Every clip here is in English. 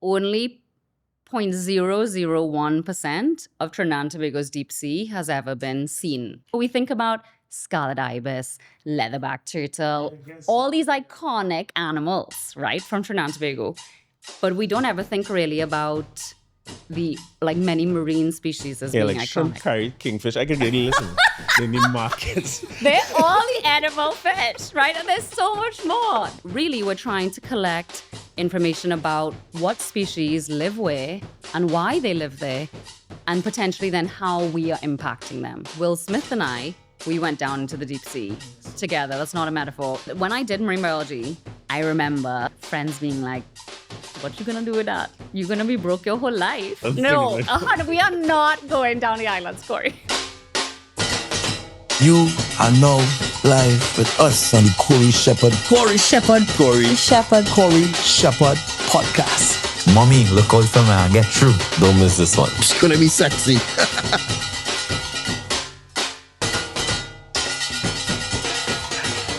only 0.001% of Trinidad and Tobago's deep sea has ever been seen. We think about scarlet ibis, leatherback turtle, all these iconic animals, right, from Trinidad and Tobago. But we don't ever think really about the many marine species as being iconic. Shrimp curry, kingfish. I can really listen. They need markets. They're all the edible fish, right? And there's so much more. Really, we're trying to collect information about what species live where and why they live there, and potentially then how we are impacting them. Will Smith and I, we went down into the deep sea together. That's not a metaphor. When I did marine biology, I remember friends being like, what you gonna do with that? You're gonna be broke your whole life. No, we are not going down the islands, Corey. You are now live with us on the Corey Shepherd podcast. Mommy, look out for me. Get through. Don't miss this one. It's gonna be sexy.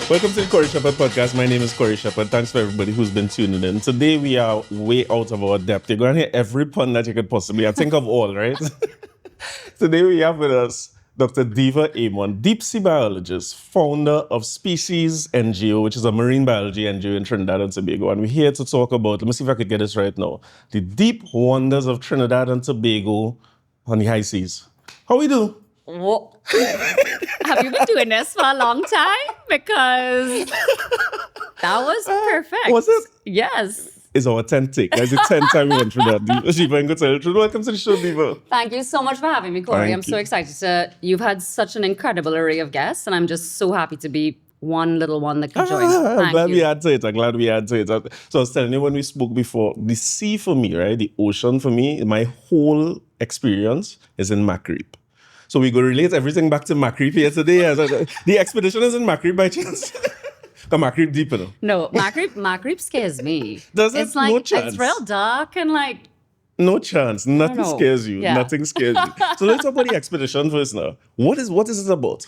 Welcome to the Corey Shepherd podcast. My name is Corey Shepherd. Thanks for everybody who's been tuning in. Today we are way out of our depth. You're going to hear every pun that you could possibly think of all, right? Today we have with us Dr. Diva Amon, deep sea biologist, founder of SpeSeas and Geo, which is a marine biology NGO in Trinidad and Tobago. And we're here to talk about, let me see if I could get this right now, the deep wonders of Trinidad and Tobago on the high seas. How we do? What? Have you been doing this for a long time? Because that was perfect. Was it? Yes. It's our 10th take. That's the 10th time we went through that. Diva, I'm going to tell you. Welcome to the show, Diva. Thank you so much for having me, Corey. I'm so excited you've had such an incredible array of guests, and I'm just so happy to be one little one that can join. I'm glad we had to it. So I was telling you when we spoke before, the sea for me, right? The ocean for me, my whole experience is in Macreep. So we go relate everything back to Macreep here today. The expedition is in Macreep by chance. Because Macreep deep, you know? No, Macreep scares me. It's like, no chance. It's real dark and like... No chance. Nothing scares you. Yeah. Nothing scares you. So let's talk about the expedition first now. What is it about?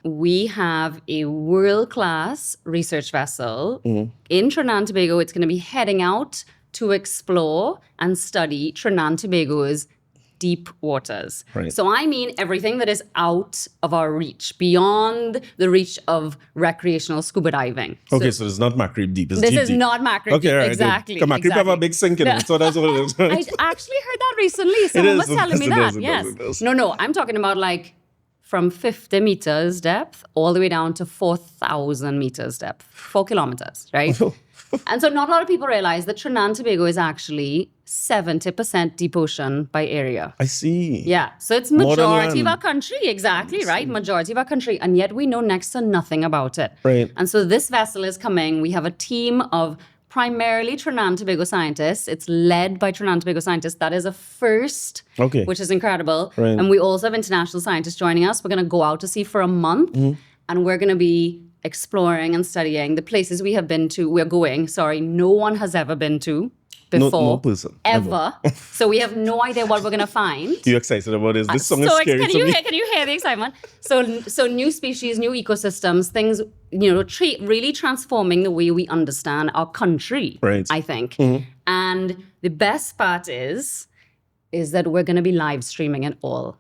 We have a world-class research vessel in Trinidad and Tobago. It's going to be heading out to explore and study Trinidad and Tobago's deep waters. Right. So I mean everything that is out of our reach, beyond the reach of recreational scuba diving. Okay, so it's not Macreep deep. It's this deep, is deep. not Macreep okay, deep. Right, exactly. Because Macreep have a big sink in it, so that's what it is. I actually heard that recently. Someone was telling me that. Yes. It is. No, I'm talking about like from 50 meters depth all the way down to 4,000 meters depth, 4 kilometers, right? And so not a lot of people realize that Trinidad and Tobago is actually 70% deep ocean by area. I see. Yeah. So it's majority of our country. Exactly, right? Majority of our country. And yet we know next to nothing about it. Right. And so this vessel is coming. We have a team of primarily Trinidad and Tobago scientists. It's led by Trinidad and Tobago scientists. That is a first, which is incredible. Right. And we also have international scientists joining us. We're going to go out to sea for a month. And we're going to be exploring and studying the places we have been to. No one has ever been to before. No person. Ever. So we have no idea what we're going to find. You excited about this? This song is scary to me. Can you hear the excitement? So new species, new ecosystems, things, really transforming the way we understand our country, right. I think. And the best part is that we're going to be live streaming it all.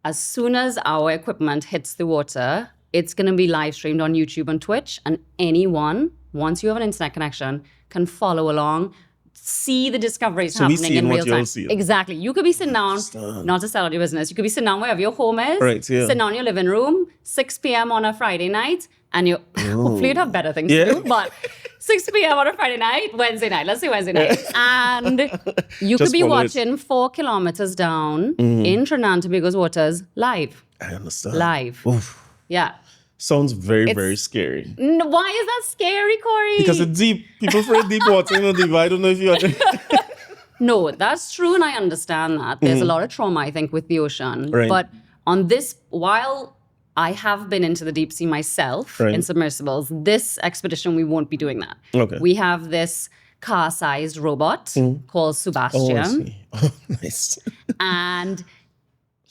As soon as our equipment hits the water, it's going to be live streamed on YouTube and Twitch, and anyone, once you have an internet connection, can follow along, see the discoveries happening in real time. Exactly. You could be sitting down, not to sell out your business, you could be sitting down wherever your home is, sitting down in your living room, 6 p.m. on a Friday night, and you hopefully you'd have better things to do, but 6 p.m. on a Friday night, Wednesday night, let's say Wednesday night, and you could be watching 4 kilometers down in Trinidad and Tobago's waters live. I understand. Live. Oof. Yeah. Sounds very, very scary. Why is that scary, Corey? Because it's deep. People afraid deep water, Diva. I don't know if you No, that's true, and I understand that. There's a lot of trauma, I think, with the ocean. Right. But on this, while I have been into the deep sea myself in submersibles, this expedition, we won't be doing that. Okay. We have this car-sized robot called Sebastian. Oh, I see. Oh, nice. And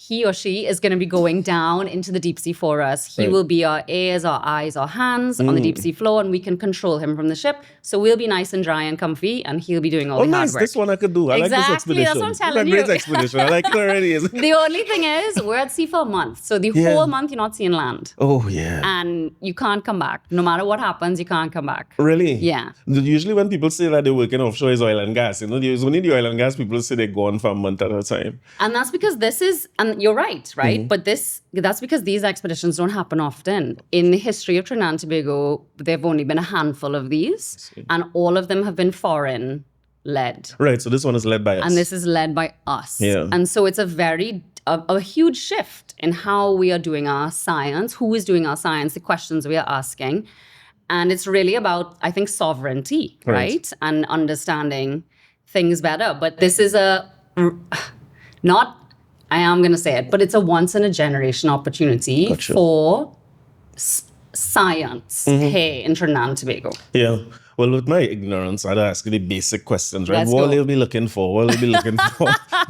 he or she is going to be going down into the deep sea for us. He will be our ears, our eyes, our hands on the deep sea floor, and we can control him from the ship. So we'll be nice and dry and comfy, and he'll be doing all the hard work. This one I could do. I like this Exactly, expedition. that's what I'm telling you. It's a great expedition. I like it already. The only thing is, we're at sea for a month. So the whole month, you're not seeing land. Oh, yeah. And you can't come back. No matter what happens, you can't come back. Really? Yeah. Usually when people say that they're working offshore is oil and gas, it's only the oil and gas people say they're gone for a month at a time. And that's because and you're right? But that's because these expeditions don't happen often. In the history of Trinidad and Tobago, there have only been a handful of these, and all of them have been foreign-led. Right, so this one is led by us. And this is led by us. Yeah. And so it's a huge shift in how we are doing our science, who is doing our science, the questions we are asking. And it's really about, I think, sovereignty, right? And understanding things better. But this is I am going to say it, but it's a once-in-a-generation opportunity for science here in Trinidad and Tobago. Yeah. Well, with my ignorance, I'd ask you the basic questions, right? Let's What go. will you be looking for? What will you be looking for?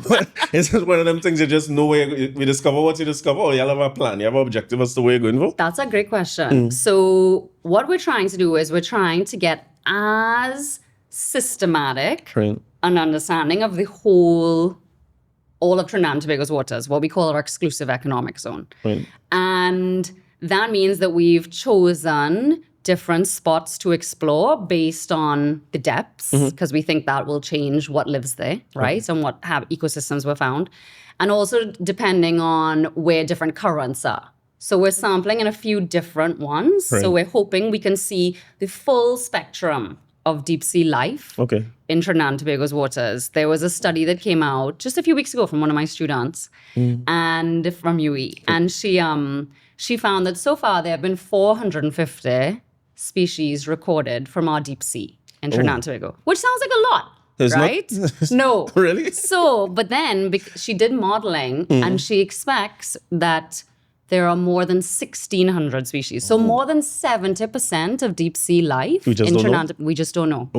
But it's just one of them things you just know where we discover what you discover, or you have a plan, you have an objective as to where you're going for? That's a great question. So what we're trying to do is we're trying to get as systematic an understanding of all of Trinidad and Tobago's waters, what we call our exclusive economic zone. And that means that we've chosen different spots to explore based on the depths, because we think that will change what lives there, right? And what ecosystems were found. And also depending on where different currents are. So we're sampling in a few different ones. So we're hoping we can see the full spectrum of deep sea life in Trinidad and Tobago's waters. There was a study that came out just a few weeks ago from one of my students and from UE. And she found that so far there have been 450 species recorded from our deep sea in Trinidad and Tobago, which sounds like a lot. Right? No. Really? So, but then she did modeling and she expects that there are more than 1,600 species. So more than 70% of deep sea life in Trinidad, we just don't know.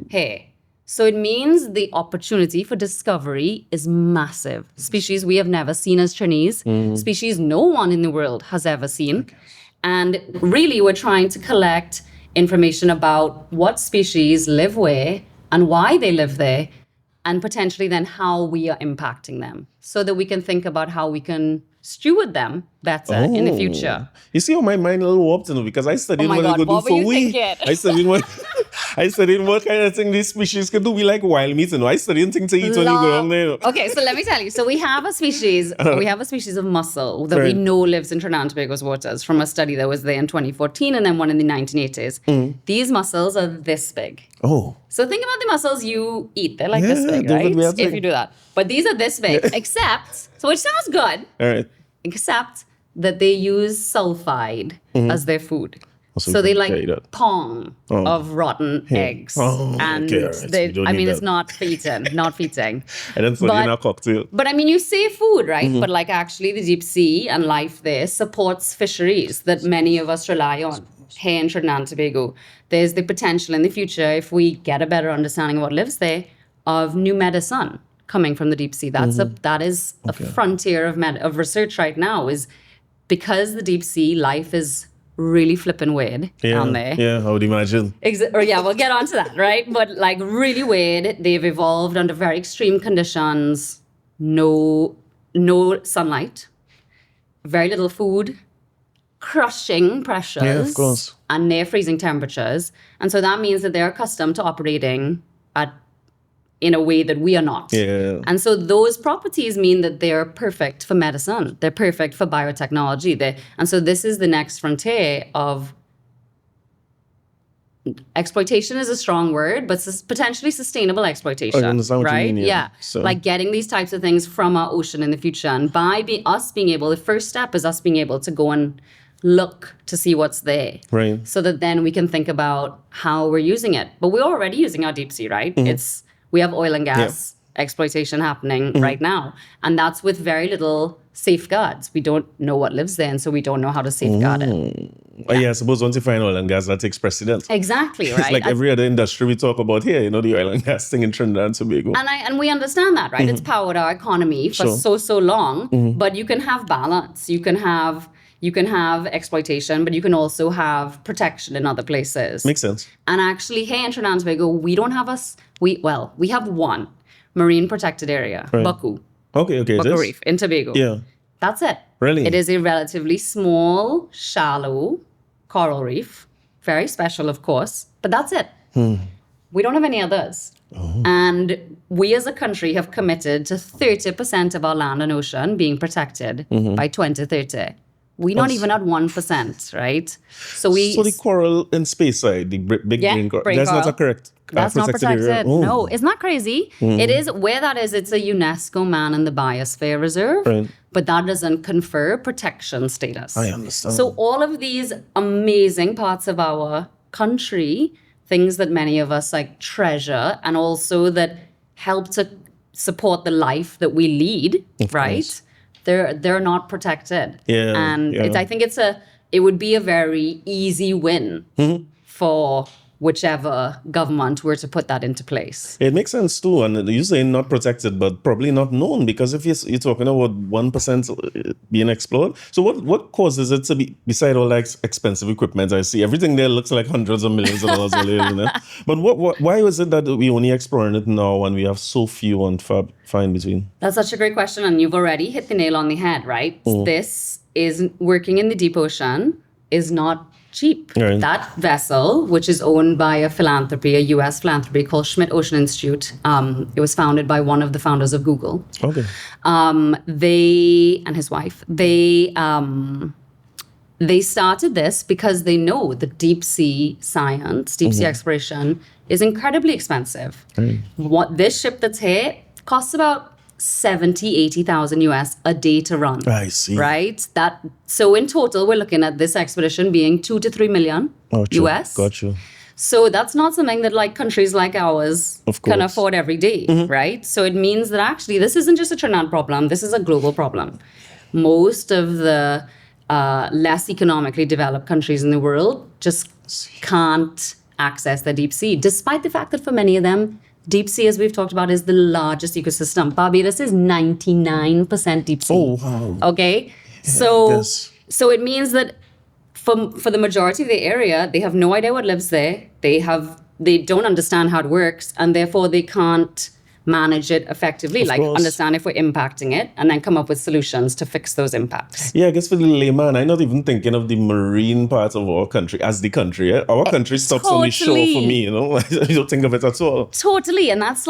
Hey. So it means the opportunity for discovery is massive. Species we have never seen as Trinese, species no one in the world has ever seen. And really we're trying to collect information about what species live where and why they live there, and potentially then how we are impacting them, so that we can think about how we can steward them better in the future. You see how my mind a little warped, because I studied what God, they could what do were for you we. thinking? I studied what kind of thing these species can do. We like wild meat, I studied things to eat when you go down there. Okay, so let me tell you. So we have a species of mussel that we know lives in Trinidad and Tobago's waters from a study that was there in 2014 and then one in the 1980s. These mussels are this big. Oh. So think about the mussels you eat. They're like this big, right? If you do that. But these are this big, which sounds good. All right. Except that they use sulfide as their food. So they like pong of rotten eggs. It's not for eating, not for eating. And then put in a cocktail. But I mean, you say food, right? But like actually the deep sea and life there supports fisheries that many of us rely on here in Trinidad and Tobago. There's the potential in the future, if we get a better understanding of what lives there, of new medicine coming from the deep sea. That is a frontier of research right now, is because the deep sea life is really flipping weird down there. Yeah, I would imagine. We'll get on to that, right? But like really weird. They've evolved under very extreme conditions, no sunlight, very little food, crushing pressures, of course, and near freezing temperatures. And so that means that they're accustomed to operating in a way that we are not. Yeah. And so those properties mean that they're perfect for medicine. They're perfect for biotechnology. And so this is the next frontier of exploitation is a strong word, but potentially sustainable exploitation. I understand what you mean, Yeah. So. Like getting these types of things from our ocean in the future. And by the first step is us being able to go and look to see what's there. Right. So that then we can think about how we're using it. But we're already using our deep sea, right? We have oil and gas exploitation happening right now. And that's with very little safeguards. We don't know what lives there, and so we don't know how to safeguard it. I suppose once you find oil and gas, that takes precedence. Exactly, right? It's like every other industry we talk about here, you know, the oil and gas thing in Trinidad and Tobago. And we understand that, right? It's powered our economy for so long, but you can have balance. You can have exploitation, but you can also have protection in other places. Makes sense. And actually, here in Trinidad and Tobago, we don't have we have one marine protected area, Right. Baku. Okay. Baku Reef in Tobago. Yeah. That's it. Really? It is a relatively small, shallow coral reef. Very special, of course, but that's it. We don't have any others. And we as a country have committed to 30% of our land and ocean being protected by 2030. We're not even at 1%, right? So the coral in space side, the big green coral, that's not a correct. That's not protected area? protected. No, isn't that crazy? It is where that is. It's a UNESCO Man in the Biosphere Reserve, Right. but that doesn't confer protection status. I understand. So all of these amazing parts of our country, things that many of us like treasure, and also that help to support the life that we lead, right? They're not protected. Yeah, And yeah. I think it would be a very easy win for whichever government were to put that into place. It makes sense too, and you say not protected, but probably not known, because if you're talking about 1% being explored, so what causes it to be, beside all that expensive equipment I see, everything there looks like hundreds of millions of dollars, you know? But why is it that we only exploring it now when we have so few and far in between? That's such a great question, and you've already hit the nail on the head, right? This is working in the deep ocean is not cheap. Right. That vessel, which is owned by a US philanthropy called Schmidt Ocean Institute, it was founded by one of the founders of Google. Okay. They and his wife, they started this because they know that deep sea science, deep sea exploration is incredibly expensive. What this ship that's here costs about 80,000 US a day to run. I see. Right? So in total, we're looking at this expedition being 2 to 3 million US. Got you. So that's not something that like countries like ours Of can course. afford every day, right? So it means that actually this isn't just a Trinidad problem, this is a global problem. Most of the less economically developed countries in the world just can't access the deep sea, despite the fact that for many of them, deep sea, as we've talked about, is the largest ecosystem. Barbados is 99% deep sea. Oh, wow. Okay? yes. So it means that for the majority of the area, they have no idea what lives there. They don't understand how it works, and therefore they can't manage it effectively, course. understand if we're impacting it, and then come up with solutions to fix those impacts. Yeah, I guess for the layman, I'm not even thinking of the marine part of our country as the country. Eh? Our country stops on the shore for me, you know? I don't think of it at all. Totally. And that's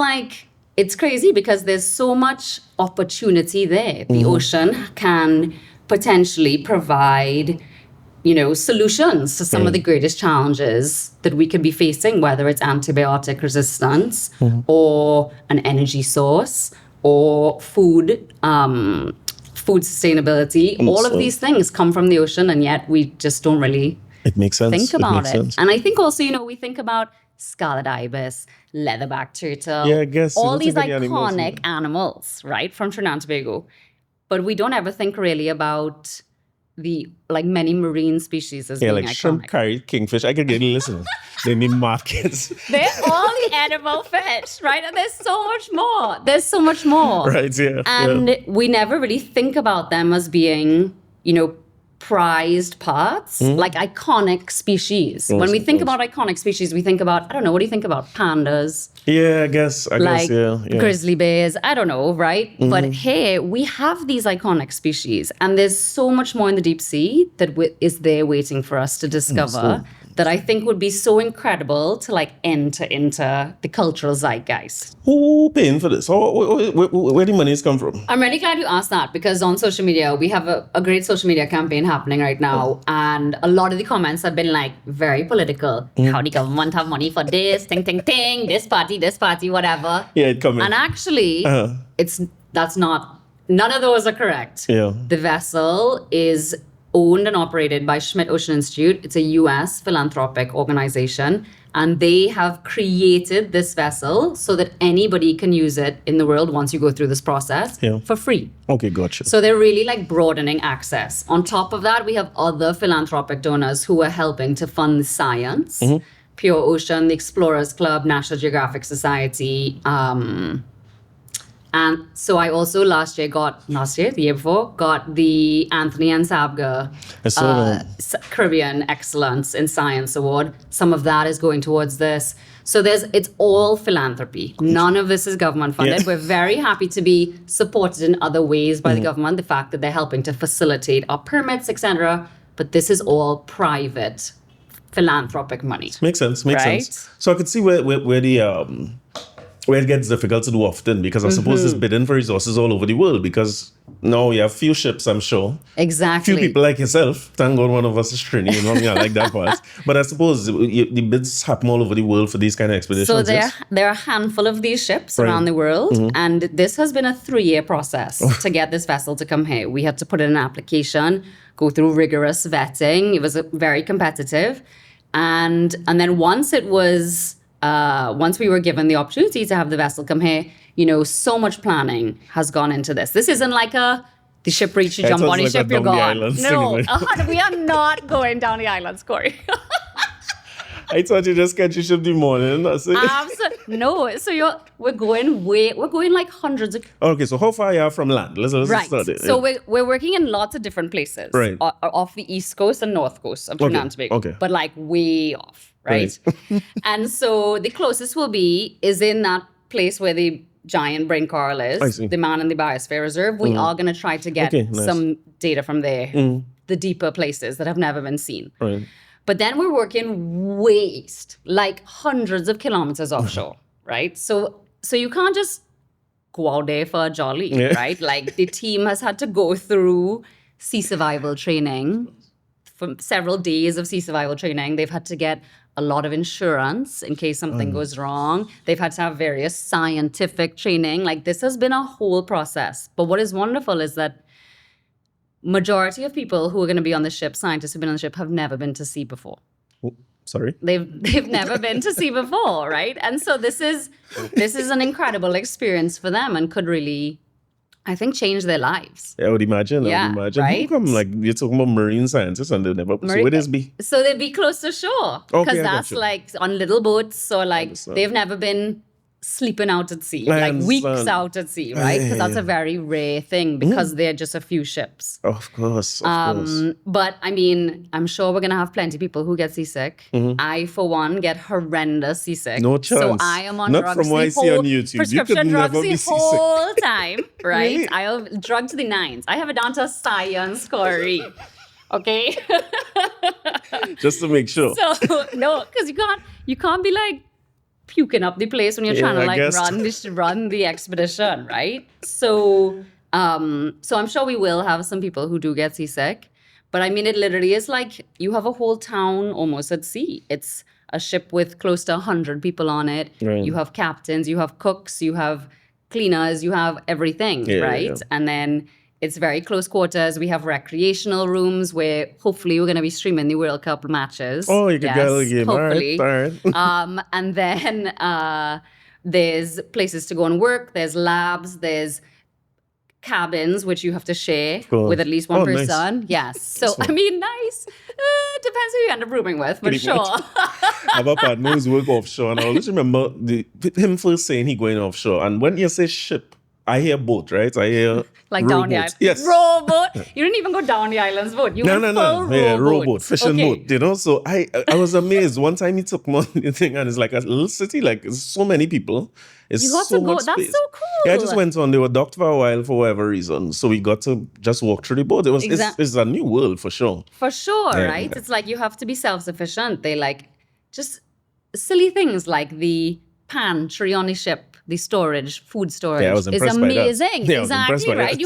it's crazy because there's so much opportunity there. The ocean can potentially provide, solutions to some of the greatest challenges that we could be facing, whether it's antibiotic resistance or an energy source or food sustainability. All of these things come from the ocean, and yet we just don't really It makes sense. think about makes it. sense. And I think also, we think about scarlet ibis, leatherback turtle, Yeah, I guess. You all don't these think of the iconic animals, right, from Trinidad and Tobago. But we don't ever think really about the many marine species as Yeah, being like iconic. shrimp curry, kingfish. I could get listening. They need markets. They're all the edible fish, right? And there's so much more. There's so much more. Right, yeah. And we never really think about them as being, prized parts, like iconic species. When we think about iconic species, we think about, I don't know, what do you think about? Pandas, Yeah, I guess, yeah. grizzly bears, I don't know, right? But here, we have these iconic species, and there's so much more in the deep sea that is there waiting for us to discover that I think would be so incredible to enter into the cultural zeitgeist. Who paying for this? Where the monies come from? I'm really glad you asked that, because on social media, we have a great social media campaign happening right now. And a lot of the comments have been very political. How the government have money for this, ting, ting, ting, this party, whatever. Yeah, it coming. And actually, none of those are correct. Yeah. The vessel is owned and operated by Schmidt Ocean Institute. It's a US philanthropic organization. And they have created this vessel so that anybody can use it in the world once you go through this process for free. Okay, gotcha. So they're really like broadening access. On top of that, we have other philanthropic donors who are helping to fund science. Pure Ocean, the Explorers Club, National Geographic Society. And so I also the year before, got the Anthony and Sabga Caribbean Excellence in Science Award. Some of that is going towards this. So it's all philanthropy. None of this is government funded. We're very happy to be supported in other ways by the government. The fact that they're helping to facilitate our permits, etc. But this is all private philanthropic money. Makes sense. So I could see where it gets difficult to do often, because I suppose there's bidding for resources all over the world, because now you have few ships, I'm sure. Exactly. Few people like yourself. Thank God one of us is Trini, you know what I mean? I like that part. But I suppose the bids happen all over the world for these kind of expeditions. So there are a handful of these ships around the world, and this has been a 3-year process to get this vessel to come here. We had to put in an application, go through rigorous vetting. It was very competitive. And then once we were given the opportunity to have the vessel come here, so much planning has gone into this. This isn't like the ship reach, you jump on a ship, you're gone. No, we are not going down the islands, Corey. I thought you just catch your ship the morning. That's it. No, so we're going like hundreds of. Okay, so how far are you from land? Let's start it. So we're working in lots of different places, off the east coast and north coast of Trinidad and Tobago, but like way off, right? And so the closest we'll be is in that place where the giant brain coral is, the Man in the Biosphere Reserve. We are going to try to get some data from there, the deeper places that have never been seen. Right. But then we're working way east, like hundreds of kilometers offshore, right? So you can't just go out there for a jolly, right? Like the team has had to go through sea survival training, for several days of sea survival training. They've had to get a lot of insurance in case something goes wrong. They've had to have various scientific training. Like this has been a whole process. But what is wonderful is that majority of people who are going to be on the ship, scientists who've been on the ship, have never been to sea before. Sorry? They've never been to sea before, right? And so this is an incredible experience for them and could really, I think, change their lives. I would imagine. Right? How come, you're talking about marine scientists and they'll never... So where does be? So they'd be close to shore. Because that's like on little boats, or like they've never been sleeping out at sea, like weeks out at sea, right? Because that's a very rare thing, because they're just a few ships. Of course. But I mean, I'm sure we're going to have plenty of people who get seasick. I, for one, get horrendous seasick. No chance. So I am on Not drugs from what I see on YouTube. Prescription drugs never be the whole time, right? Really? I have drugged to the nines. I have it down to science, Corey. Okay? Just to make sure. So, no, because you can't be like puking up the place when you're trying to run the expedition, right? So I'm sure we will have some people who do get seasick, but I mean, it literally is like you have a whole town almost at sea. It's a ship with close to 100 people on it. Right. You have captains, you have cooks, you have cleaners, you have everything, right? Yeah. And then it's very close quarters. We have recreational rooms where hopefully we're going to be streaming the World Cup matches. Oh, you can get a game. Hopefully. All right. And then there's places to go and work. There's labs. There's cabins, which you have to share with at least one person. Nice. Yes. So, I mean, nice. Depends who you end up rooming with, but sure. I have a partner who's work offshore, and I always remember him first saying he going offshore. And when you say ship, I hear boat, right? I hear like rowboat. Down the island. Yes. Rowboat. You didn't even go down the islands boat. You went full Yeah, rowboat. rowboat, fishing boat, So I was amazed. One time he took me on the thing, and it's like a little city, like there's so many people. It's you got so to go. much That's space. so cool. Yeah, I just went on. They were docked for a while for whatever reason. So we got to just walk through the boat. It was it's a new world for sure. For sure, right? It's like you have to be self-sufficient. They like just silly things like the pantry on the ship. The storage, food storage, I was is impressed by that. amazing. Yeah, I was impressed Exactly, by right? that.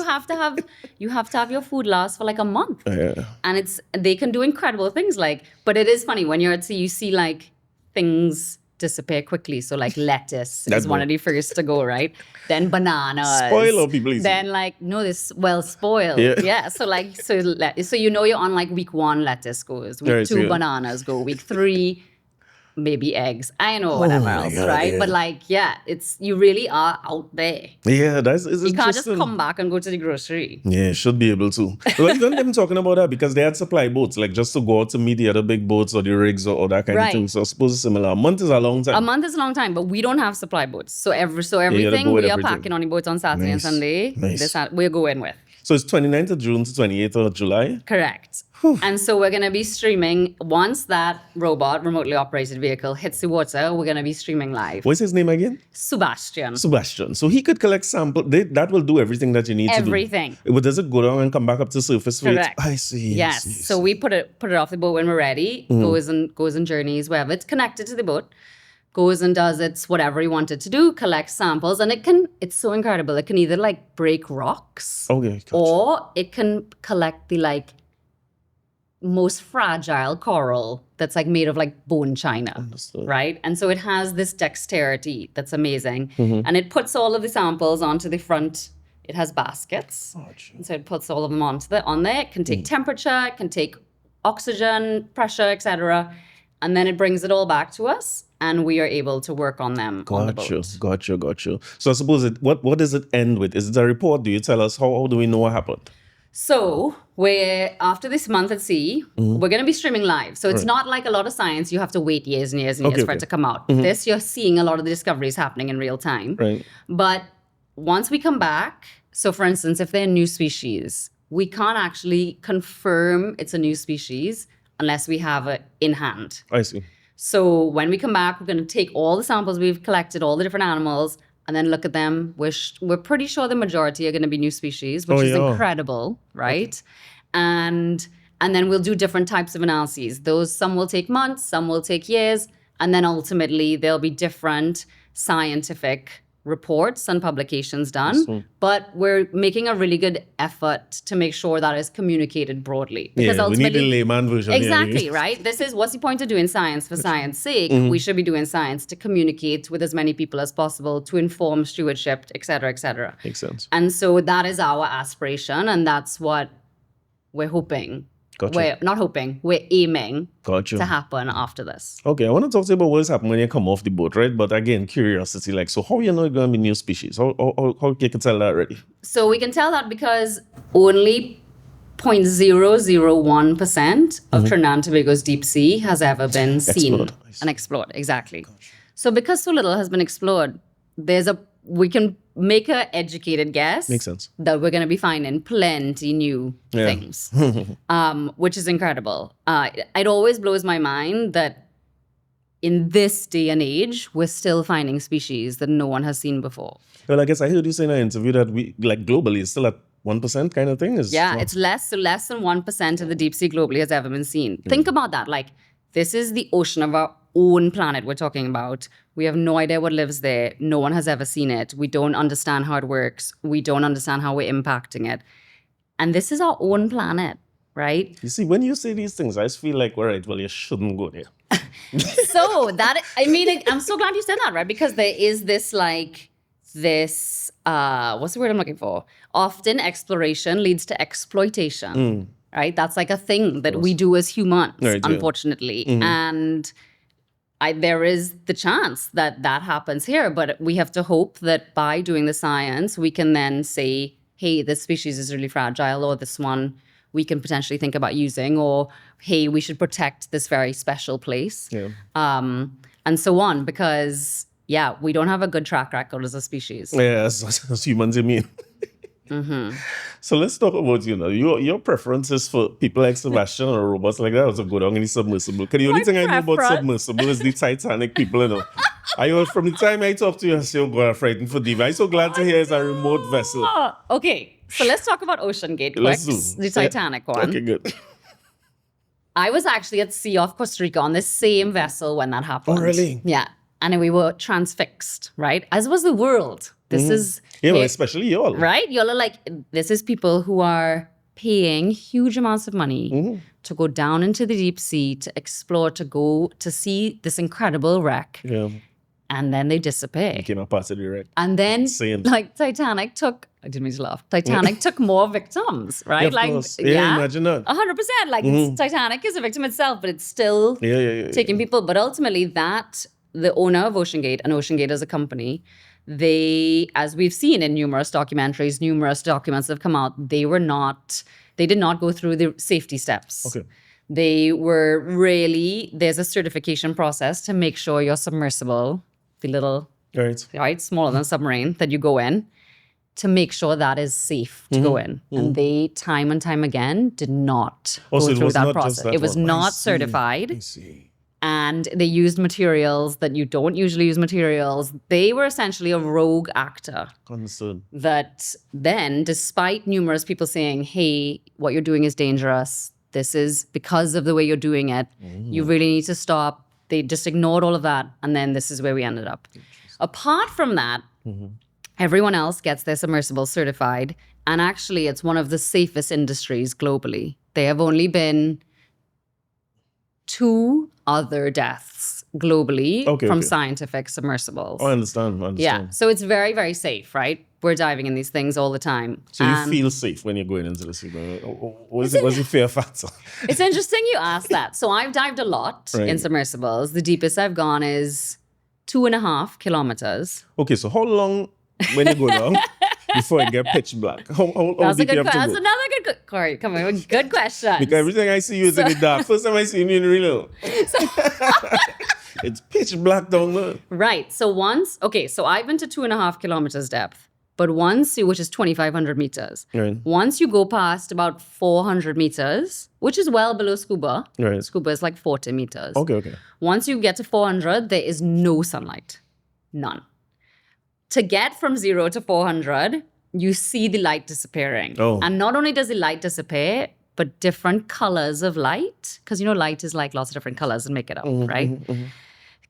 You have to have your food last for like a month. Yeah. And they can do incredible things but it is funny when you're at sea, you see like things disappear quickly. So like lettuce is one of the first to go, right? Then bananas. Spoil or people easy. Then spoiled. Yeah. So you're on like week 1 lettuce goes, week 2 bananas go, week 3 maybe eggs. I know whatever my else, God, right? yeah. But like, yeah, you really are out there. Yeah, it's You can't just interesting. come back and go to the grocery. Yeah, should be able to. Well, even them talking about that because they had supply boats, like just to go out to meet the other big boats or the rigs or that kind of Right. thing. So I suppose it's similar. A month is a long time. A month is a long time, but we don't have supply boats. So gotta everything go with we are everything. packing on the boats on Saturday and Nice. Sunday. Nice. We're going with. So it's 29th of June to 28th of July. Correct. And so we're going to be streaming once that robot, remotely operated vehicle, hits the water. We're going to be streaming live. What's his name again? Sebastian. Sebastian. So he could collect samples. That will do everything that you need Everything. to do. But does it go down and come back up to surface? Correct. I see. Yes. So we put it off the boat when we're ready. Goes and journeys wherever it's connected to the boat. Goes and does its whatever he wanted to do, collects samples, and it's so incredible. It can either like break rocks, Okay. Gotcha. or it can collect the like most fragile coral that's like made of like bone china. Understood. Right? And so it has this dexterity that's amazing. And it puts all of the samples onto the front. It has baskets. And so it puts all of them on there. It can take temperature, it can take oxygen, pressure, etc. And then it brings it all back to us, and we are able to work on them on the boat. Gotcha. So I suppose what does it end with? Is it a report? Do you tell us how do we know what happened? So after this month at sea, we're going to be streaming live. So it's not like a lot of science. You have to wait years and years and years for it to come out. This, you're seeing a lot of the discoveries happening in real time. Right. But once we come back, so for instance, if they're a new species, we can't actually confirm it's a new species unless we have it in hand. I see. So when we come back, we're going to take all the samples we've collected, all the different animals, and then look at them. We're pretty sure the majority are going to be new species, which is incredible, right? And then we'll do different types of analyses. Some will take months, some will take years, and then ultimately there'll be different scientific reports and publications done. But we're making a really good effort to make sure that is communicated broadly. Because we need the ultimately, layman version. exactly, right? This is what's the point of doing science for science sake? We should be doing science to communicate with as many people as possible, to inform stewardship, et cetera, et cetera. Makes sense. And so that is our aspiration, and that's what we're hoping. Gotcha. We're aiming Gotcha. to happen after this. Okay, I want to talk to you about what's happening when you come off the boat, right? But again, curiosity, like, so how you know it's going to be new species? How you can tell that already? So we can tell that because only 0.001% of Trinidad and Tobago's deep sea has ever been seen and explored. Exactly. So because so little has been explored, we can make an educated guess. Makes sense. That we're going to be finding plenty new things, which is incredible. It always blows my mind that in this day and age, we're still finding species that no one has seen before. Well, I guess I heard you say in an interview that we, like, globally, it's still at 1% kind of thing. It's less than 1% of the deep sea globally has ever been seen. Think about that. Like, this is the ocean of our own planet we're talking about. We have no idea what lives there. No one has ever seen it. We don't understand how it works. We don't understand how we're impacting it. And this is our own planet, right? You see, when you say these things, I just feel like, all right, well, you shouldn't go there. So I'm so glad you said that, right? Because there is what's the word I'm looking for? Often exploration leads to exploitation, right? That's like a thing that we do as humans, unfortunately. And there is the chance that happens here, but we have to hope that by doing the science, we can then say, hey, this species is really fragile, or this one we can potentially think about using, or hey, we should protect this very special place, and so on, because we don't have a good track record as a species. Yeah, as humans, you mean. So let's talk about, your preferences for people like Sebastian or robots like that, also go down in the submersible. Because the only thing I know about submersible is the Titanic people, From the time I talked to you, I say, oh God, I'm frightened for Diva. I'm so glad to hear it's a remote vessel. Okay, so let's talk about OceanGate quick, the Titanic one. Okay, good. I was actually at sea off Costa Rica on the same vessel when that happened. Oh, really? Yeah. And we were transfixed, right? As was the world. This is... well, especially y'all. Right? Y'all are like, this is people who are paying huge amounts of money to go down into the deep sea, to explore, to go to see this incredible wreck. Yeah. and then they disappear. Became a part of the wreck. And then, Insane. like, Titanic took, I didn't mean to laugh, Titanic took more victims, right? Yeah, of like, course. Yeah, imagine that. 100%. Like, Titanic is a victim itself, but it's still taking people. But ultimately, the owner of OceanGate, and OceanGate as a company, they, as we've seen in numerous documentaries, numerous documents have come out, they did not go through the safety steps. Okay. They were really, there's a certification process to make sure your submersible, the little, right, smaller than a submarine that you go in, to make sure that is safe to go in. And they, time and time again, did not go through that process. It was not certified. I see. And they used materials that you don't usually use materials. They were essentially a rogue actor. Understood. That then, despite numerous people saying, hey, what you're doing is dangerous, this is because of the way you're doing it, you really need to stop. They just ignored all of that. And then this is where we ended up. Apart from that, everyone else gets their submersible certified. And actually, it's one of the safest industries globally. There have only been 2 other deaths globally from scientific submersibles. Oh, I understand. Yeah, so it's very, very safe, right? We're diving in these things all the time. So you feel safe when you're going into the sea. What's the fear factor? It's interesting you ask that. So I've dived a lot in submersibles. The deepest I've gone is 2.5 kilometers. Okay, so how long when you go down before it get pitch black? How deep you have to That's go? another good Corey, come on, good question. Because everything I see you is in the dark. First time I see you in real. It's pitch black down there. Right. So I've been to 2.5 kilometers depth. But which is 2,500 meters. Right. Once you go past about 400 meters, which is well below scuba. Right. Scuba is like 40 meters. Okay. Once you get to 400, there is no sunlight. None. To get from 0 to 400, you see the light disappearing. Oh. And not only does the light disappear, but different colors of light. Because, light is like lots of different colors and make it up, right?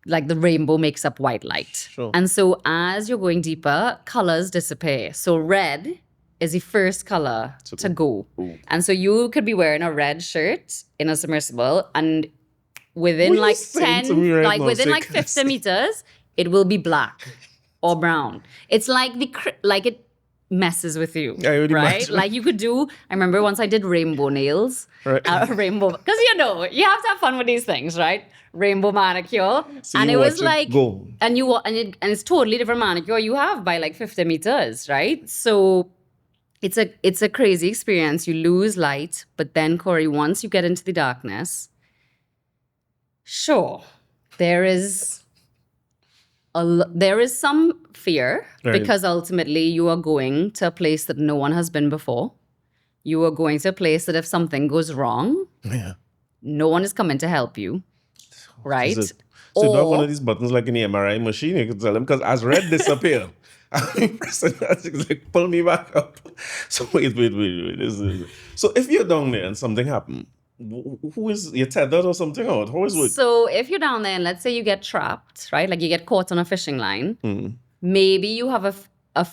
Like the rainbow makes up white light. Sure. And so as you're going deeper, colors disappear. So red is the first color to go. Ooh. And so you could be wearing a red shirt in a submersible, and within like 50 meters, it will be black or brown. It's like it messes with you, right? Imagine. Like you could do, I remember once I did rainbow nails, rainbow, because you have to have fun with these things, right? Rainbow manicure, so and it was like, go. and it's totally different manicure you have by like 50 meters, right? So it's a crazy experience. You lose light, but then Corey, once you get into the darkness, sure, there is some fear because ultimately you are going to a place that no one has been before. You are going to a place that if something goes wrong, no one is coming to help you. Right? So you have one of these buttons like in the MRI machine, you can tell them, because as red disappear, I'm pressing that, it's like, pull me back up. So wait. So if you're down there and something happened, who is, you tethered or something, or how is it? So if you're down there and let's say you get trapped, right? Like you get caught on a fishing line, maybe you have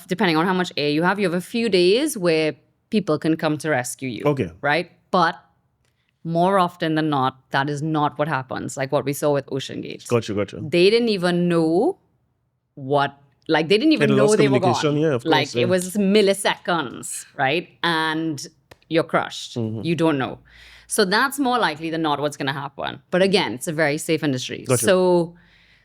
depending on how much air you have a few days where people can come to rescue you. Okay. Right? But more often than not, that is not what happens, like what we saw with OceanGate. Gotcha. They didn't even know they didn't even know they were gone. Yeah, of course, it was milliseconds, right? And you're crushed. You don't know. So that's more likely than not what's going to happen. But again, it's a very safe industry. Gotcha.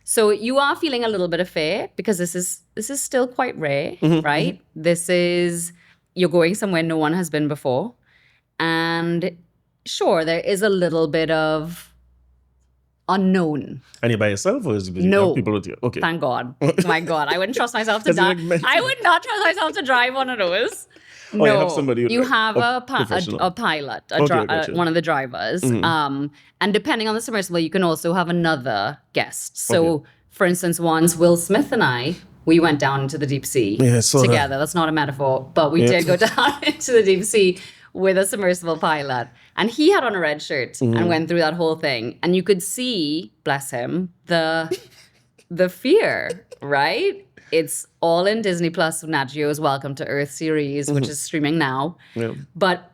So you are feeling a little bit of fear because this is still quite rare, right? This is, you're going somewhere no one has been before. And sure, there is a little bit of unknown. And you're by yourself, or is it No. people with you? Okay. Thank God. My God. I wouldn't trust myself to drive. I would not trust myself to drive one of those. No. You have somebody you have a pilot, one of the drivers. And depending on the submersible, you can also have another guest. So, for instance, once Will Smith and I, we went down into the deep sea together. That's not a metaphor, but we did go down into the deep sea with a submersible pilot. And he had on a red shirt and went through that whole thing. And you could see, bless him, the fear, right? It's all in Disney Plus, Nat Geo's Welcome to Earth series, which is streaming now. Yeah. But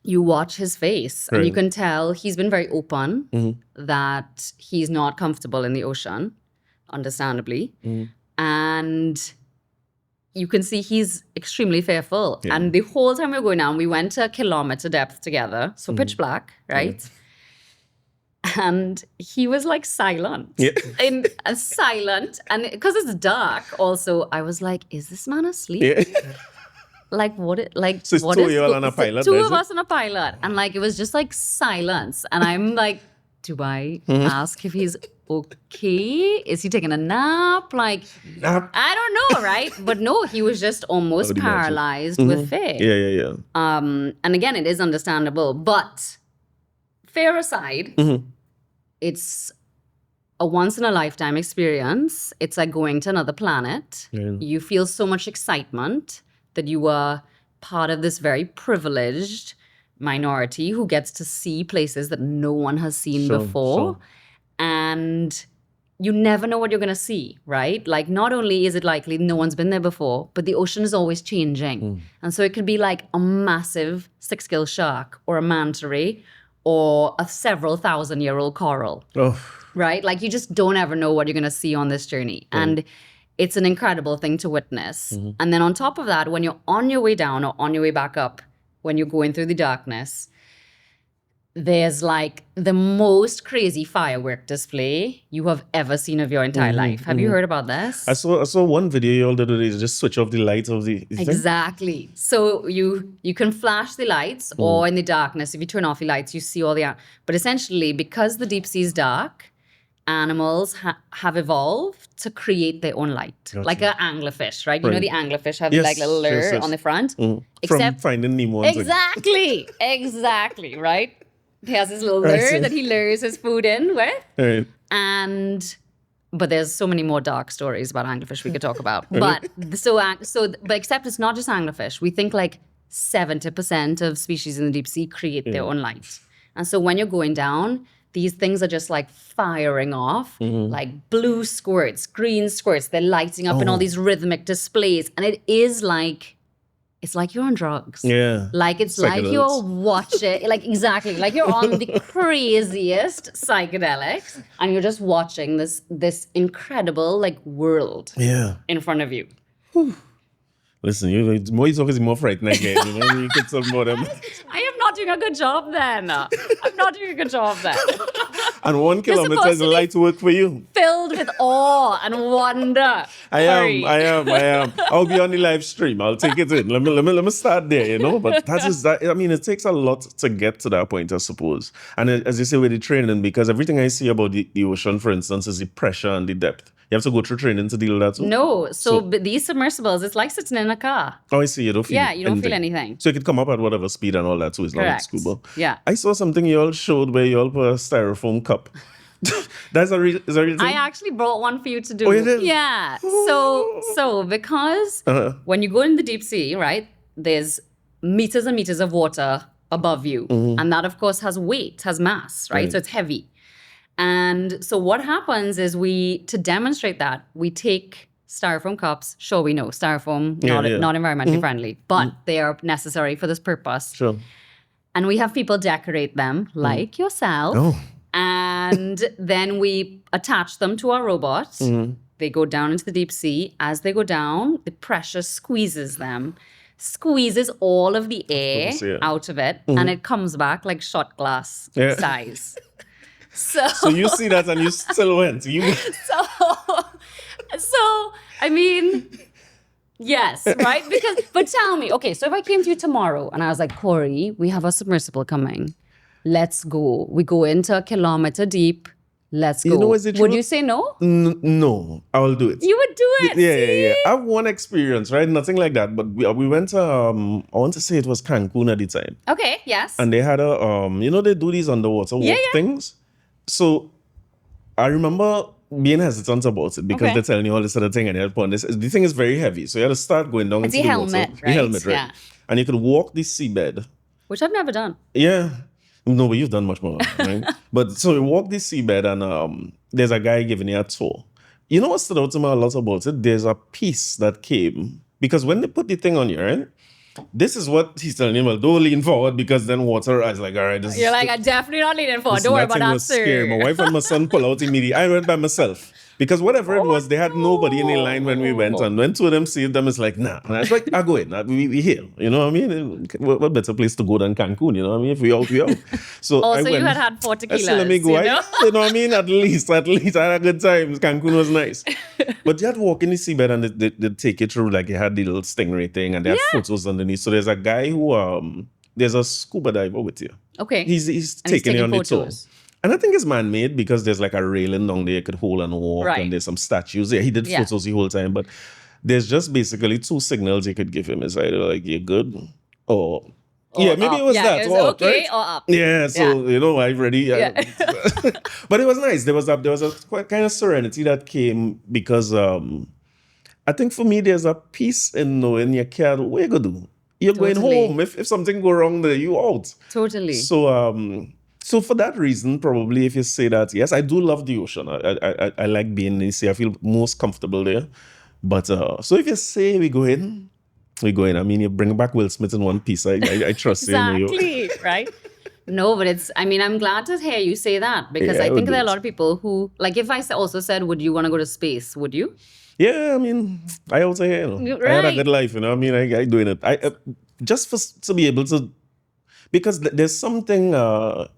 you watch his face and you can tell he's been very open that he's not comfortable in the ocean. understandably. And you can see he's extremely fearful. Yeah. And the whole time we were going down, we went to a kilometre depth together. So pitch black, right? And he was like silent. Yeah. Silent. And because it's dark also, I was like, is this man asleep? Yeah. Like what? So it's what two is of you all on a pilot, Two is of it? us on a pilot, and like it was just like silence. And I'm like, do I Mm-hmm. ask if he's okay? Is he taking a nap? Like, I don't know, right? But no, he was just almost would imagine. paralyzed with fear. Yeah. And again, it is understandable. But fear aside, it's a once in a lifetime experience. It's like going to another planet. Yeah. You feel so much excitement that you are part of this very privileged minority who gets to see places that no one has seen before. Sure. And you never know what you're going to see, right? Like, not only is it likely no one's been there before, but the ocean is always changing. And so it could be like a massive 6-gill shark or a manta ray or a several 1,000-year-old coral, right? Like, you just don't ever know what you're going to see on this journey. And it's an incredible thing to witness. And then on top of that, when you're on your way down or on your way back up, when you're going through the darkness, there's like the most crazy firework display you have ever seen of your entire life. Have you heard about this? I saw one video you all did today. Just switch off the lights of the thing. Exactly. So you can flash the lights, or in the darkness, if you turn off the lights, you see all the... But essentially, because the deep sea is dark, animals have evolved to create their own light. Like an anglerfish, right? You know the anglerfish have Yes, like little lure yes. on the front? From Except... Finding Nemo. and things. Exactly, right? He has this little lure that he lures his food in with. Right. But there's so many more dark stories about anglerfish we could talk about. But but except it's not just anglerfish. We think like 70% of species in the deep sea create their own light. And so when you're going down, these things are just like firing off, like blue squirts, green squirts. They're lighting up in all these rhythmic displays. And it is like... It's like you're on drugs. Yeah. Like it's like Psychedelics. you're watching, like exactly, like you're on the craziest psychedelics and you're just watching this incredible like world in front of you. Listen, the more you talk, it's more frightening again. You know, you can tell more them. I am not doing a good job then. I'm not doing a good job then. And 1 kilometer supposed is to be- light work for you. Filled with awe and wonder. I am. I'll be on the live stream. I'll take it in. Let me start there, you know. But it takes a lot to get to that point, I suppose. And as you say, with the training, because everything I see about the ocean, for instance, is the pressure and the depth. You have to go through training to deal with that too? No, but these submersibles, it's like sitting in a car. Oh, I see. You don't feel You don't feel anything. So it could come up at whatever speed and all that too. It's not like Correct. scuba. Yeah. I saw something you all showed where you all put a styrofoam cup. Is that a real thing? I actually brought one for you to do. Oh, you did? Yeah. So because when you go in the deep sea, right, there's meters and meters of water above you. And that, of course, has weight, has mass, right? So it's heavy. And so what happens is to demonstrate that, we take styrofoam cups. Sure, we know styrofoam, not environmentally friendly, but they are necessary for this purpose. Sure. And we have people decorate them like yourself. Oh. And then we attach them to our robot. They go down into the deep sea. As they go down, the pressure squeezes them, squeezes all of the air out of it, and it comes back like shot glass size. So you see that and you still went. So I mean, yes, right? But tell me, okay, so if I came to you tomorrow and I was like, Corey, we have a submersible coming. Let's go. We go into a kilometer deep. Let's go. You know, is it Would true? you say no? No, I will do it. You would do it. Yeah. I have one experience, right? Nothing like that. But we went to, I want to say it was Cancun at the time. Okay, yes. And they had they do these underwater walk things. So I remember being hesitant about it because they're telling you all this other thing and you had to put on this. The thing is very heavy. So you had to start going down It's into the the water. helmet, right? The helmet, right? Yeah. And you could walk the seabed. Which I've never done. Yeah. No, but you've done much more, right? But so you walk this seabed and there's a guy giving you a tour. You know what stood out to me a lot about it? There's a piece that came because when they put the thing on you, right? this is what he's telling him. Well, don't lean forward because then water. I was like, all right, this You're is like, I'm definitely not leaning forward. listen, Don't worry that about thing that, was sir. scary. My wife and my son pull out immediately. I went by myself. Because whatever it was, they had nobody in the line when we went. And when two of them saved them, it's like, nah. And I was like, I go in. We here. You know what I mean? What better place to go than Cancun? You know what I mean? If we out, we out. So Also, I went. you had 4 tequilas. I said, let me go. You know? You know what I mean? At least I had a good time. Cancun was nice. But you had to walk in the seabed and they take you through, like you had the little stingray thing and they had photos underneath. So there's a guy who, there's a scuba diver with you. Okay. He's And taking you on the tour. photos. And I think it's man-made because there's like a railing down there you could hold and walk, Right. and there's some statues. Yeah, he did photos the whole time, but there's just basically 2 signals you could give him. It's either like you're good or yeah, maybe up. it was Yeah, that. it was or up, okay right? or up. Yeah, so you know, I've already. But it was nice. There was a quite kind of serenity that came because I think for me there's a peace in knowing you can't. What you gonna do? You're going Totally. home. If something go wrong there, you out. Totally. So for that reason, probably if you say that, yes, I do love the ocean. I like being in the sea. I feel most comfortable there. But so if you say we go in. I mean, you bring back Will Smith in one piece. I trust you. Exactly, right? No, but I'm glad to hear you say that because Yeah, I I think would there are a do lot of people who, like if I also said, would you want to go to space? Would you? Yeah, I mean, I also hear, I had a Right. good life, I mean, I doing it. Just to be able to, because there's something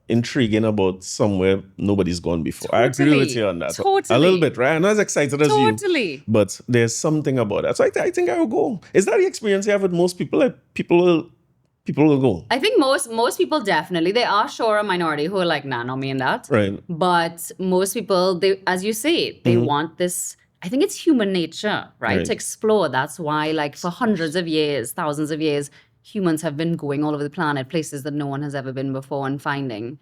intriguing about somewhere nobody's gone before. I agree with you on that. Totally. A little bit, right? I'm not as excited as you. Totally. But there's something about that. So I think I will go. Is that the experience you have with most people? Like people will go. I think most people definitely. There are sure a minority who are like, nah, not me and that. Right. But most people, they, as you say, they want this. I think it's human nature, right? To explore. That's why, like, for hundreds of years, thousands of years, humans have been going all over the planet, places that no one has ever been before, and finding,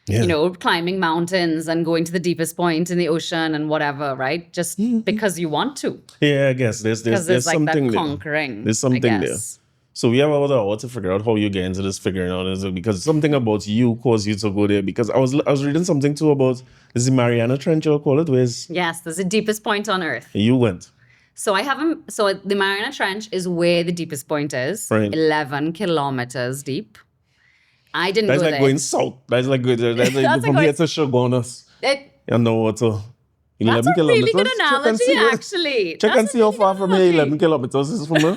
Yeah. you know, climbing mountains and going to the deepest point in the ocean and whatever, right? Just because you want to. Yeah, I guess there's Because there's like something that there. conquering. There's something I there. guess. So we have about an hour to figure out how you get into this figuring out. Is it because something about you caused you to go there? Because I was reading something too about is the Mariana Trench you'll call it, where's Yes, there's the deepest point on Earth. you went. So so the Mariana Trench is where the deepest point is, Right. 11 kilometers deep. I didn't That's go like there. going south. That's like That's like from going- here to Shogunas. It- You know what? 11 That's a really kilometers. good Check and analogy, see where- actually. Check That's and a see how really far good from here analogy. 11 kilometers is from here.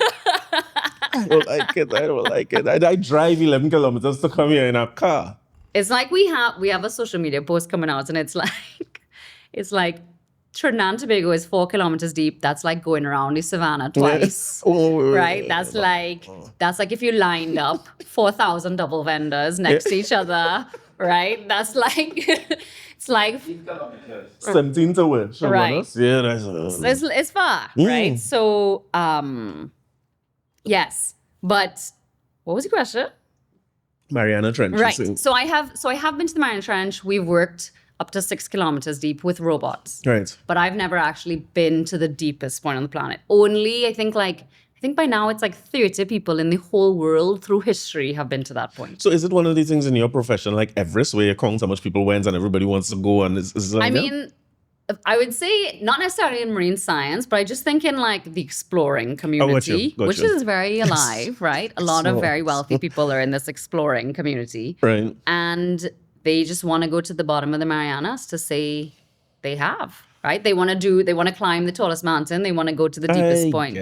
I don't like it. I don't like it. I drive 11 kilometers to come here in a car. It's like we have a social media post coming out, and it's like Trinidad and Tobago is 4 kilometers deep. That's like going around the savannah twice. Right? That's like if you lined up 4,000 double vendors next to each other, right? That's like it's like 17 to where? Right. Shogunas? Yeah, that's it's far, right? So yes. But what was the question? Mariana Trench. Right. So- So I have been to the Mariana Trench. We've worked up to 6 kilometers deep with robots. Right. But I've never actually been to the deepest point on the planet. Only I think by now it's like 30 people in the whole world through history have been to that point. So is it one of these things in your profession, like Everest, where you count how much people went and everybody wants to go and is like I that? mean, I would say not necessarily in marine science, but I just think in like the exploring community, Gotcha. which is very alive, right? A lot of So- very wealthy people are in this exploring community. Right. And they just want to go to the bottom of the Marianas to say they have, right? They want to climb the tallest mountain. They want to go to the deepest point. I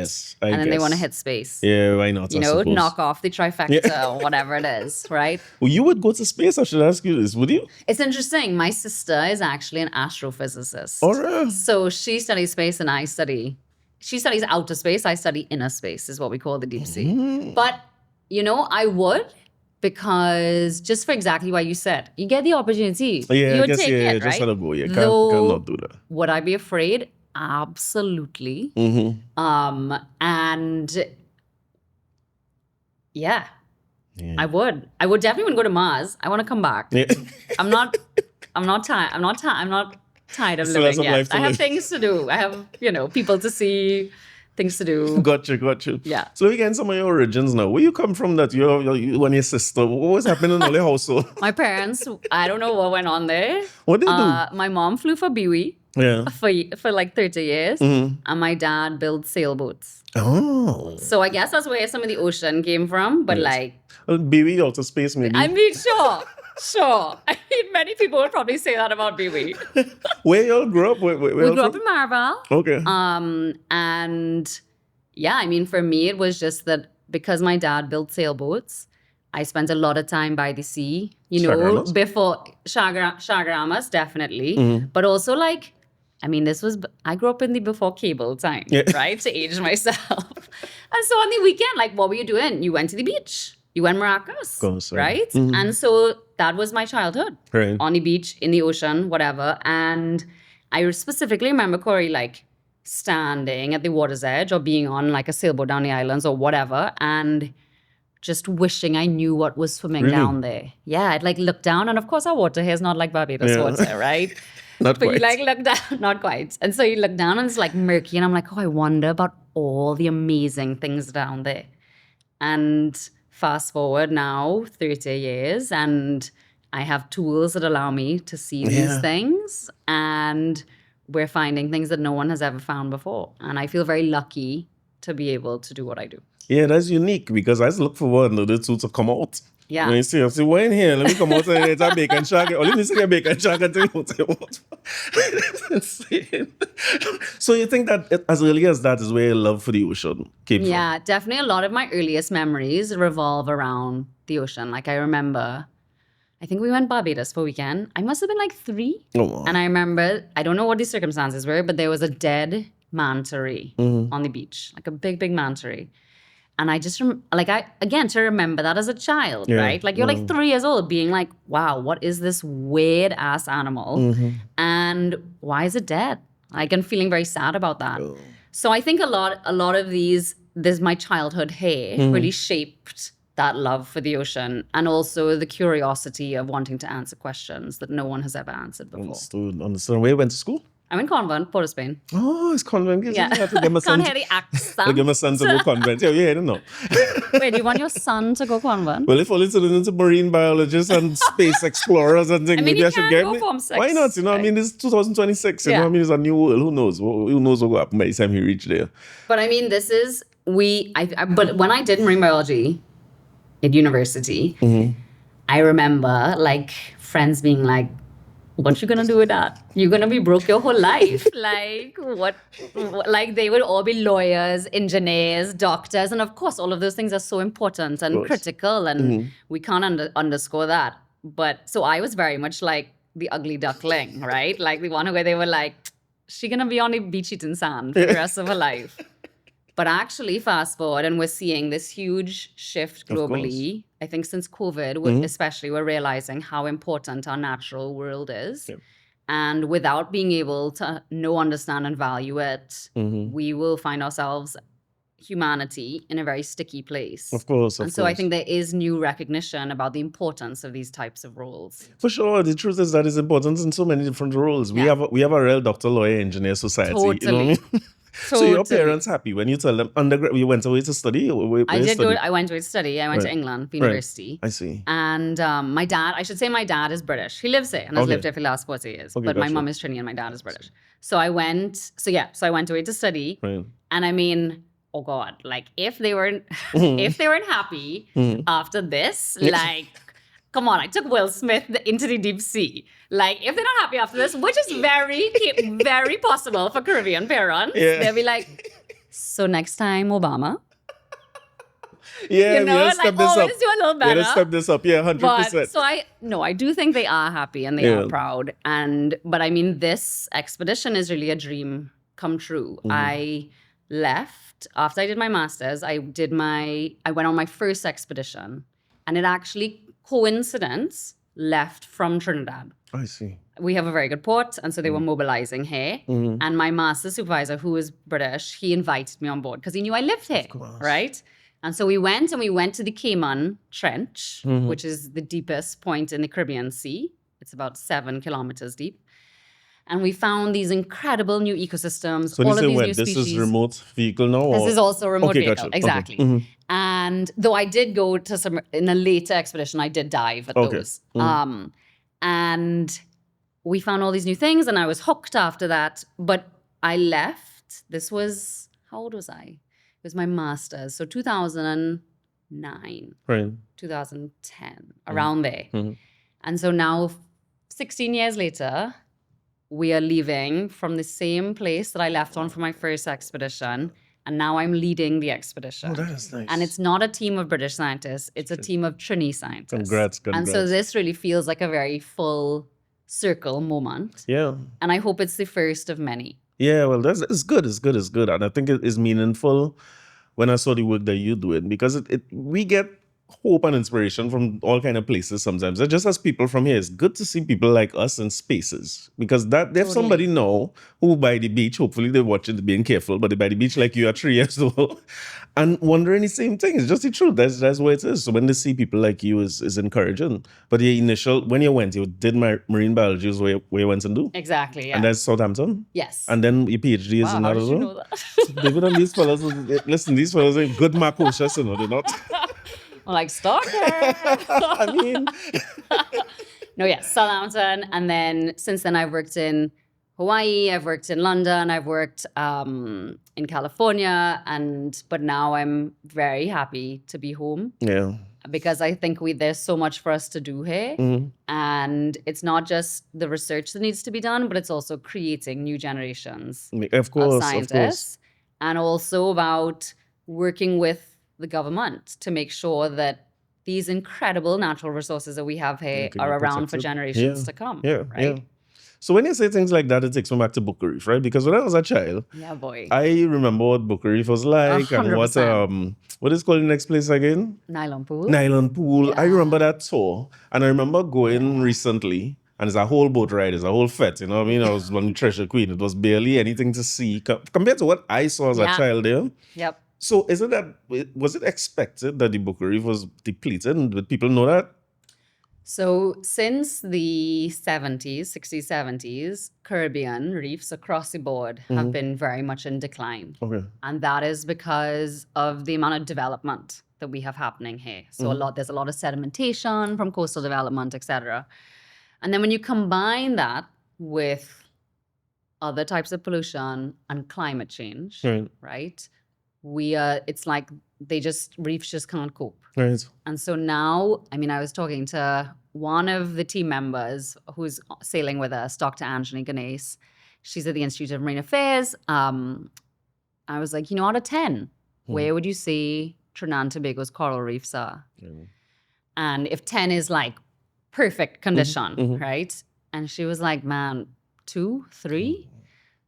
and then they guess. want to hit space. Yeah, why not? You I know, suppose. knock off the trifecta or whatever it is, right? Well, you would go to space, I should ask you this, would you? It's interesting. My sister is actually an astrophysicist. All right. So she studies space and she studies outer space. I study inner space is what we call the deep sea. But, you know, I would because just for exactly what you said, you get the opportunity. Yeah, you I would guess, take yeah, it, just right? had to go. You Though, cannot do that. Would I be afraid? Absolutely. And yeah, I would. I would definitely want to go to Mars. I want to come back. Yeah. I'm not tired. I'm not tired of Still have living some yet. life to I have live. things to do. I have, people to see, things to do. Got you. Yeah. So we get some of your origins now. Where you come from that you and your sister? What was happening in all your household? My parents, I don't know what went on there. What did they do? My mom flew for Biwi Yeah. for like 30 years, and my dad built sailboats. Oh. So I guess that's where some of the ocean came from. But Yes. like, Well, Biwi outer space, maybe. I mean, sure. I mean, many people would probably say that about Biwi. Where y'all grew up? Where We y'all grew up from? in Marval. Okay. And yeah, I mean, for me, it was just that because my dad built sailboats, I spent a lot of time by the sea, Chagramas? before Chagramas, definitely. But also like, I mean, I grew up in the before cable time, Yeah. right? To age myself. And so on the weekend, like, what were you doing? You went to the beach. You went Maracas, course, right? right. And so that was my childhood. Right. On the beach, in the ocean, whatever. And I specifically remember, Corey, like, standing at the water's edge or being on like a sailboat down the islands or whatever, and just wishing I knew what was swimming Really? down there. Yeah, I'd like look down, and of course our water here is not like Barbados Yeah. water, right? Not But quite. you like look down, not quite. And so you look down and it's like murky, and I'm like, oh, I wonder about all the amazing things down there. And fast forward now 30 years, and I have tools that allow me to see these Yeah. things, and we're finding things that no one has ever found before. And I feel very lucky to be able to do what I do. Yeah, that's unique because I just look for one of the two to come out. Yeah. When you see, I say, why in here? Let me come out and it's a bacon shack. Or let me see a bacon shack and tell you what I want. That's insane. So you think that as early as that is where your love for the ocean came from? Yeah, definitely a lot of my earliest memories revolve around the ocean. Like I remember, I think we went Barbados for a weekend. I must have been like 3. Oh, wow. And I remember, I don't know what the circumstances were, but there was a dead manta ray on the beach, like a big, big manta ray. And I just, to remember that as a child, Yeah, right? Like you're like 3 years old being like, wow, what is this weird ass animal? And why is it dead? Like, I'm feeling very sad about that. Oh. So I think a lot of my childhood here really shaped that love for the ocean, and also the curiosity of wanting to answer questions that no one has ever answered before. Understood. Where you went to school? I'm in convent, Port of Spain. Oh, it's convent. Yeah. I have to get my son Can't hear the I accent. get my son to go convent. Yeah, I don't know. Wait, do you want your son to go convent? Well, if only to into marine biologists and space explorers and things, I mean, maybe he I should can get go me. Form 6, Why not? You know, I mean, this is 2026. You know, Yeah. I mean, it's a new world. Who knows? Who knows what will happen by the time he reach there? But I mean, but when I did marine biology at university, I remember like friends being like, what you gonna do with that? You're gonna be broke your whole life. Like what? Like they would all be lawyers, engineers, doctors, and of course, all of those things are so important and course. critical, and we can't underscore that. But so I was very much like the ugly duckling, right? Like the one where they were like, she gonna be on the beach eating sand for the rest of her life. But actually, fast forward, and we're seeing this huge shift globally. I think since COVID, especially, we're realizing how important our natural world is. Yeah. And without being able to know, understand, and value it, we will find ourselves, humanity, in a very sticky place. Of course. And so I think there is new recognition about the importance of these types of roles. For sure, the truth is that it's important in so many different roles. We Yeah. have a real doctor, lawyer, engineer society. You know what I mean? So your parents happy when you tell them undergrad you went away to study? Or where I you did study? I went away to study. I went to England for university. I see. And my dad, I should say my dad is British. He lives there and has Okay. lived there for the last 40 years. Okay, But my gotcha. mom is Trinidadian and my dad is British. So I went away to study. Right. And I mean, oh God, like if they weren't happy after this, like, come on, I took Will Smith into the deep sea. Like, if they're not happy after this, which is very, very possible for Caribbean parents, Yeah. they'll be like, so next time, Obama. Yeah, You know, we gotta step like, this up. always do a little We gotta better. step this up. Yeah, 100%. But so I do think they are happy and they Yeah. are proud. But I mean, this expedition is really a dream come true. I left after I did my master's. I went on my first expedition, and it actually coincidence left from Trinidad. I see. We have a very good port, and so they were mobilizing here. And my master supervisor, who is British, he invited me on board because he knew I lived here, right? And so we went to the Cayman Trench, which is the deepest point in the Caribbean Sea. It's about 7 kilometers deep. And we found these incredible new ecosystems, So all this of is these when new this species. is remote vehicle now? This or- is also a remote Okay, vehicle. gotcha. Okay. Exactly. And though I did go to some, in a later expedition, I did dive at Okay. those. And we found all these new things, and I was hooked after that. But I left. This was, how old was I? was my master's. So 2009, Right. 2010, around there. Mhm. And so now, 16 years later, we are leaving from the same place that I left on for my first expedition. And now I'm leading the expedition. Oh, that is nice. And it's not a team of British scientists, it's a team of Trini scientists. Congrats. And so this really feels like a very full circle moment. Yeah. And I hope it's the first of many. Yeah, well, it's good. It's good. It's good. And I think it is meaningful when I saw the work that you're doing, because we get hope and inspiration from all kind of places sometimes. And just as people from here, it's good to see people like us in spaces, because that there's somebody now who by the beach, hopefully they watch it being careful, but they by the beach like you are 3 years old and wondering the same thing. It's just the truth. That's what it is. So when they see people like you is encouraging. But the initial, when you went, you did marine biology is where you went and do? Exactly, yeah. And that's Southampton? Yes. And then your PhD is in that How as did you well? know that? David and these fellas, listen, these fellas are good Marcosias, you know, they're not. I'm like, stalker. I mean, No, yes, Southampton. And then since then, I've worked in Hawaii, I've worked in London, I've worked in California. But now I'm very happy to be home. yeah. Because I think there's so much for us to do here. And it's not just the research that needs to be done, but it's also creating new generations Of course, of scientists. And also about working with the government to make sure that these incredible natural resources that we have here can are be around for protected. generations to come. Yeah, right? yeah. So when you say things like that, it takes me back to Book Reef, right? Because when I was a child, Yeah, boy. I remember what Book Reef was like and 100%. what is called the next place again? Nylon pool. Nylon Pool. Yeah. I remember that tour. And I remember going recently, and it's a whole boat ride, it's a whole fete, you know what I mean? I was one Treasure Queen. It was barely anything to see compared to what I saw as a child there. Yep. So was it expected that the Book Reef was depleted? Did people know that? So since the 60s, 70s, Caribbean reefs across the board have been very much in decline. Okay. And that is because of the amount of development that we have happening here. So there's a lot of sedimentation from coastal development, etc. And then when you combine that with other types of pollution and climate change, right? It's like reefs just can't cope. Right. And so now, I mean, I was talking to one of the team members who's sailing with us, Dr. Anjani Ganesh. She's at the Institute of Marine Affairs. I was like, out of 10, where would you say Trinidad and Tobago's coral reefs are? And if 10 is like perfect condition, right? And she was like, man, 2, 3?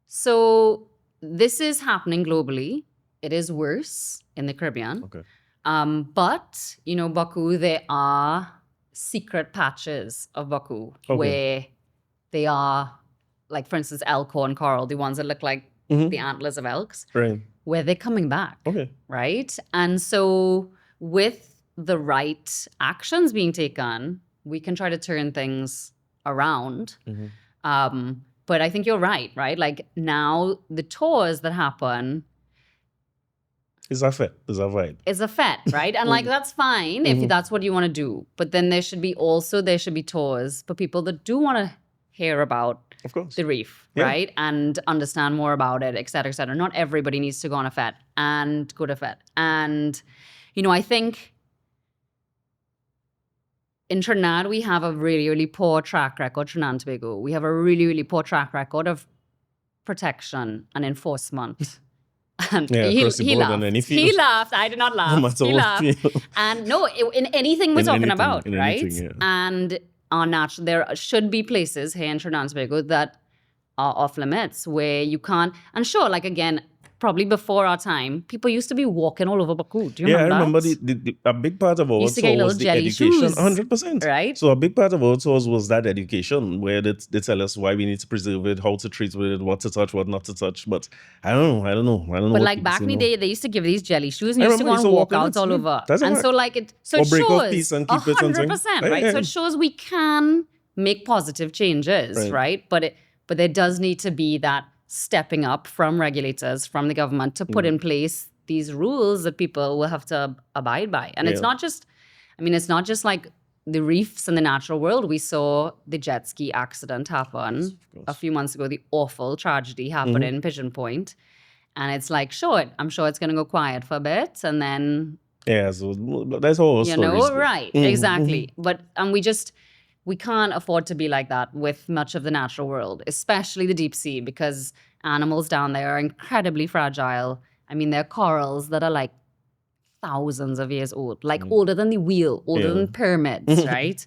So this is happening globally. It is worse in the Caribbean. Okay. But, Baku, there are secret patches of Baku where they are, like, for instance, elkhorn coral, the ones that look like the antlers of elks, Right. where they're coming back. Okay. Right? And so with the right actions being taken, we can try to turn things around. But I think you're right? Like now the tours that happen, It's a fit. It's a vibe. is a fet, right? And like that's fine if that's what you want to do. But then there should be tours for people that do want to hear about Of course. the reef, Yeah. right? And understand more about it, et cetera, et cetera. Not everybody needs to go on a fet and go to fet. And, I think in Trinidad, we have a really, really poor track record, Trinidad and Tobago. We have a really, really poor track record of protection and enforcement. And Yeah, he across the board laughed. on any He field. laughed. I did not laugh. No matter He what laughed. field. And no, in anything we're In talking anything, about, in right? anything, yeah. And there should be places here in Trinidad and Tobago that are off limits where you can't. And sure, like again, probably before our time, people used to be walking all over Baku. Do you Yeah, I remember that? remember a big part of our Used to get tour was little the jelly education. shoes, 100%. right? So a big part of our tours was that education where they tell us why we need to preserve it, how to treat with it, what to touch, what not to touch. But I don't know. But what like people back say in the now. day, they used to give these jelly shoes and I you used to go remember on you used to walk walkouts all on it, over. That's And right. so like it Or break off shows piece and keep it something. 100%, Yeah, right? yeah. So it shows we can make positive changes, right? But there does need to be that stepping up from regulators, from the government to put in place these rules that people will have to abide by. And it's not just like the reefs in the natural world. We saw the jet ski accident happen a few months ago, the awful tragedy happened in Pigeon Point. And it's like, sure, I'm sure it's going to go quiet for a bit. And then, Yeah, so that's all you stories. know, right, exactly. But, and we can't afford to be like that with much of the natural world, especially the deep sea, because animals down there are incredibly fragile. I mean, there are corals that are like thousands of years old, like older than the wheel, older than pyramids, right?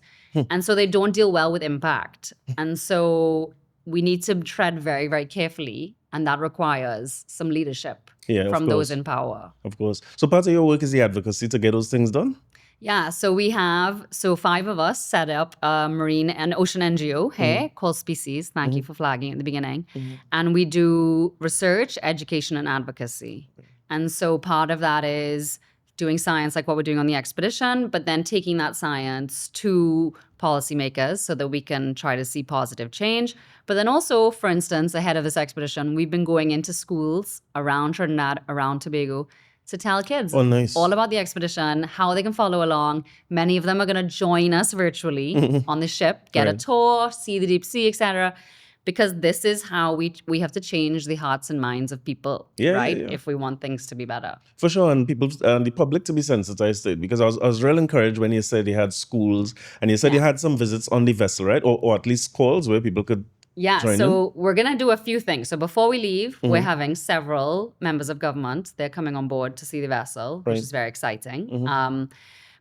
And so they don't deal well with impact. And so we need to tread very, very carefully. And that requires some leadership from those in power. Of course. So part of your work is the advocacy to get those things done? Yeah, so we have, 5 of us set up a marine and ocean NGO here called SpeSeas. Thank you for flagging at the beginning. And we do research, education, and advocacy. And so part of that is doing science like what we're doing on the expedition, but then taking that science to policymakers so that we can try to see positive change. But then also, for instance, ahead of this expedition, we've been going into schools around Trinidad, around Tobago, to tell kids all about the expedition, how they can follow along. Many of them are going to join us virtually on the ship, get a tour, see the deep sea, etc. Because this is how we have to change the hearts and minds of people, right? Yeah. If we want things to be better. For sure, and people, the public to be sensitized to it. Because I was real encouraged when you said you had schools, and you said you had some visits on the vessel, right? Or at least calls where people could join in. We're going to do a few things. So before we leave, we're having several members of government. They're coming on board to see the vessel, which is very exciting.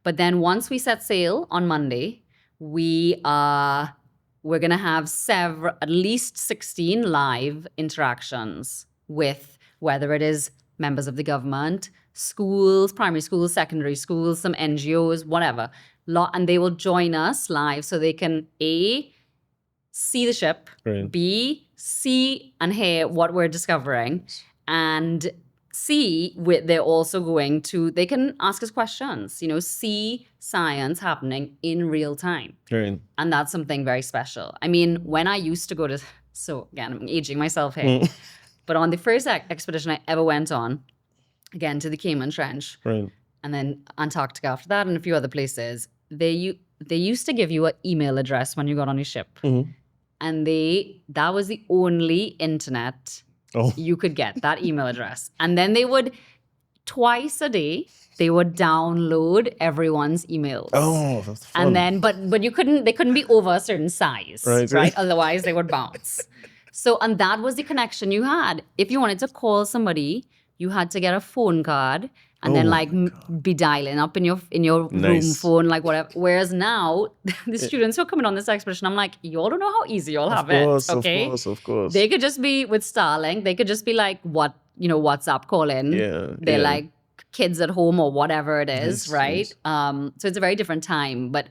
But then once we set sail on Monday, we're going to have at least 16 live interactions with whether it is members of the government, schools, primary schools, secondary schools, some NGOs, whatever. And they will join us live so they can A, see the ship, B, see and hear what we're discovering, and C, they're also they can ask us questions, see science happening in real time. And that's something very special. I mean, when I used to go to, so again, I'm aging myself here, but on the first expedition I ever went on, again, to the Cayman Trench, and then Antarctica after that and a few other places, they used to give you an email address when you got on your ship. And that was the only internet you could get, that email address. And then they would, twice a day, they would download everyone's emails. Oh, that's fun. And then, but they couldn't be over a certain size, right? Otherwise they would bounce. So, and that was the connection you had. If you wanted to call somebody, you had to get a phone card and then be dialing up in your room phone, like whatever. Whereas now, the students who are coming on this expedition, I'm like, y'all don't know how easy y'all have it, okay? Of course. They could just be with Starlink. They could just be like, WhatsApp calling. They're like kids at home or whatever it is, right? So it's a very different time. But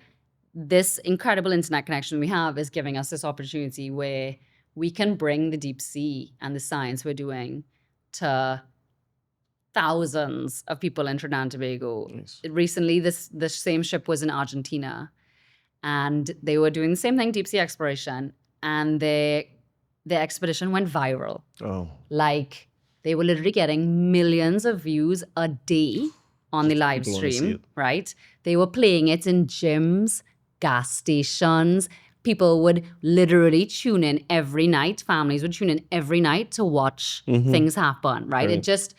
this incredible internet connection we have is giving us this opportunity where we can bring the deep sea and the science we're doing to thousands of people in Trinidad and Tobago. Recently, this same ship was in Argentina, and they were doing the same thing, deep sea exploration, and the expedition went viral. Like, they were literally getting millions of views a day on the live stream, right? They were playing it in gyms, gas stations. People would literally tune in every night. Families would tune in every night to watch things happen, right? It just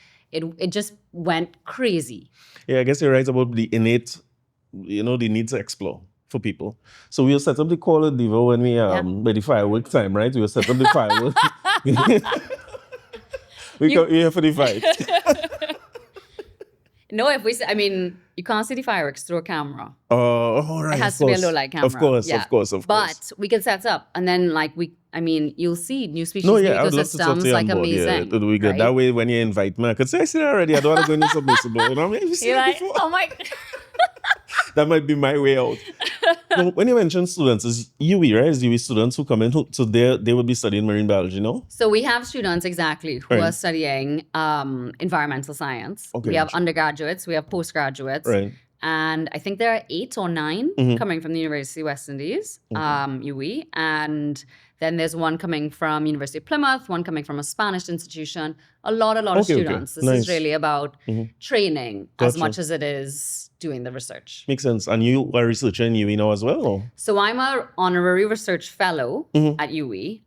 went crazy. Yeah, I guess you're right about the innate, the need to explore for people. So we'll set up the call at Diva when we by the firework time, right? We'll set up the firework. Come here for the fight. No, you can't see the fireworks through a camera. Oh, right. It has to be a low light camera. Of course. But we can set up, and then you'll see new species, new ecosystems, I would love to talk to you on board. Amazing. Yeah, it'll be good. Right? That way, when you invite me, I could say, I see that already. I don't want to go into submersible. You've seen it before. Oh my. That might be my way out. Now, when you mention students, it's UE, right? It's UE students who come in, so they would be studying marine biology, no? So we have students, exactly, who are studying environmental science. Okay, we have undergraduates, we have postgraduates. Right. And I think there are 8 or 9 coming from the University of West Indies, UE. And then there's one coming from University of Plymouth, one coming from a Spanish institution, A lot of Okay, okay. students. This Nice. is really about training as Gotcha. much as it is doing the research. Makes sense. And you are researching UWI now as well? Or? So I'm an honorary research fellow at UWI,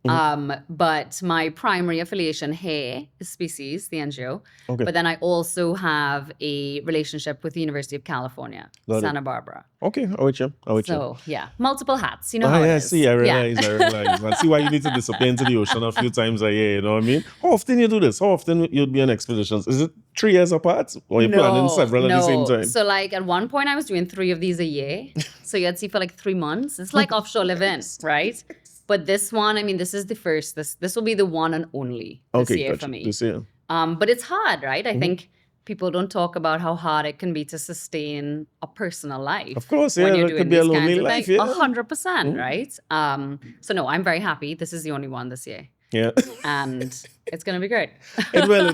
but my primary affiliation here is SpeSeas, the NGO. Okay. But then I also have a relationship with the University of California, Got it. Santa Barbara. Okay, I'm with you. So yeah, multiple hats. You know how it I is. see. I realize. I see why you need to disappear into the ocean a few times a year. You know what I mean? How often you do this? How often you'd be on expeditions? Is it 3 years apart, or you're planning several at the same time? So like at one point I was doing 3 of these a year. So you had to see for like 3 months. It's like offshore living, right? But this one, I mean, this is the first. This will be the one and only this year gotcha. for me. This year. But it's hard, right? I think people don't talk about how hard it can be to sustain a personal life. Of course, yeah, when you're that doing could be a these lonely kinds of life, things. yeah. 100%, right? So no, I'm very happy. This is the only one this year. Yeah. And it's going to be great. It will.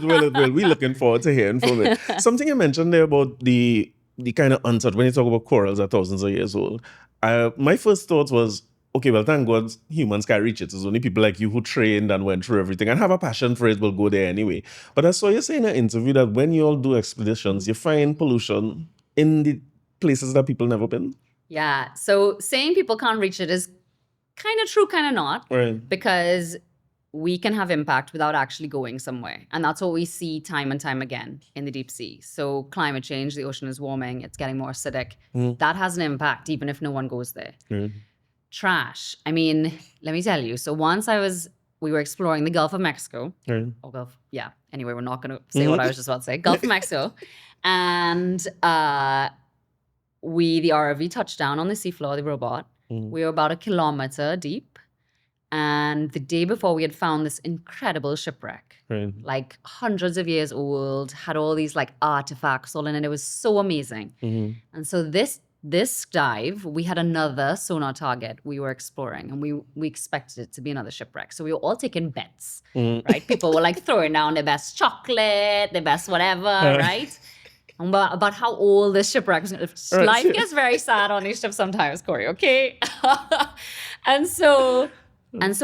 We're looking forward to hearing from it. Something you mentioned there about the kind of untouched, when you talk about corals that are thousands of years old, my first thought was, okay, well, thank God humans can reach it. It's only people like you who trained and went through everything and have a passion for it will go there anyway. But I saw you say in an interview that when you all do expeditions, you find pollution in the places that people never been. Yeah. So saying people can't reach it is kind of true, kind of not. Right. Because we can have impact without actually going somewhere. And that's what we see time and time again in the deep sea. So climate change, the ocean is warming, it's getting more acidic. That has an impact even if no one goes there. Trash. I mean, let me tell you. So once we were exploring the Gulf of Mexico. Or Gulf, yeah. Anyway, we're not going to say what I was just about to say. Gulf of Mexico. And the ROV touched down on the seafloor, the robot. We were about 1 kilometer deep. And the day before, we had found this incredible shipwreck, like hundreds of years old, had all these like artifacts all in it. It was so amazing. And so this dive, we had another sonar target we were exploring, and we expected it to be another shipwreck. So we were all taking bets, right? People were like throwing down the best chocolate, the best whatever, right? About how old this shipwreck was. Life gets very sad on these ships sometimes, Corey, okay? And so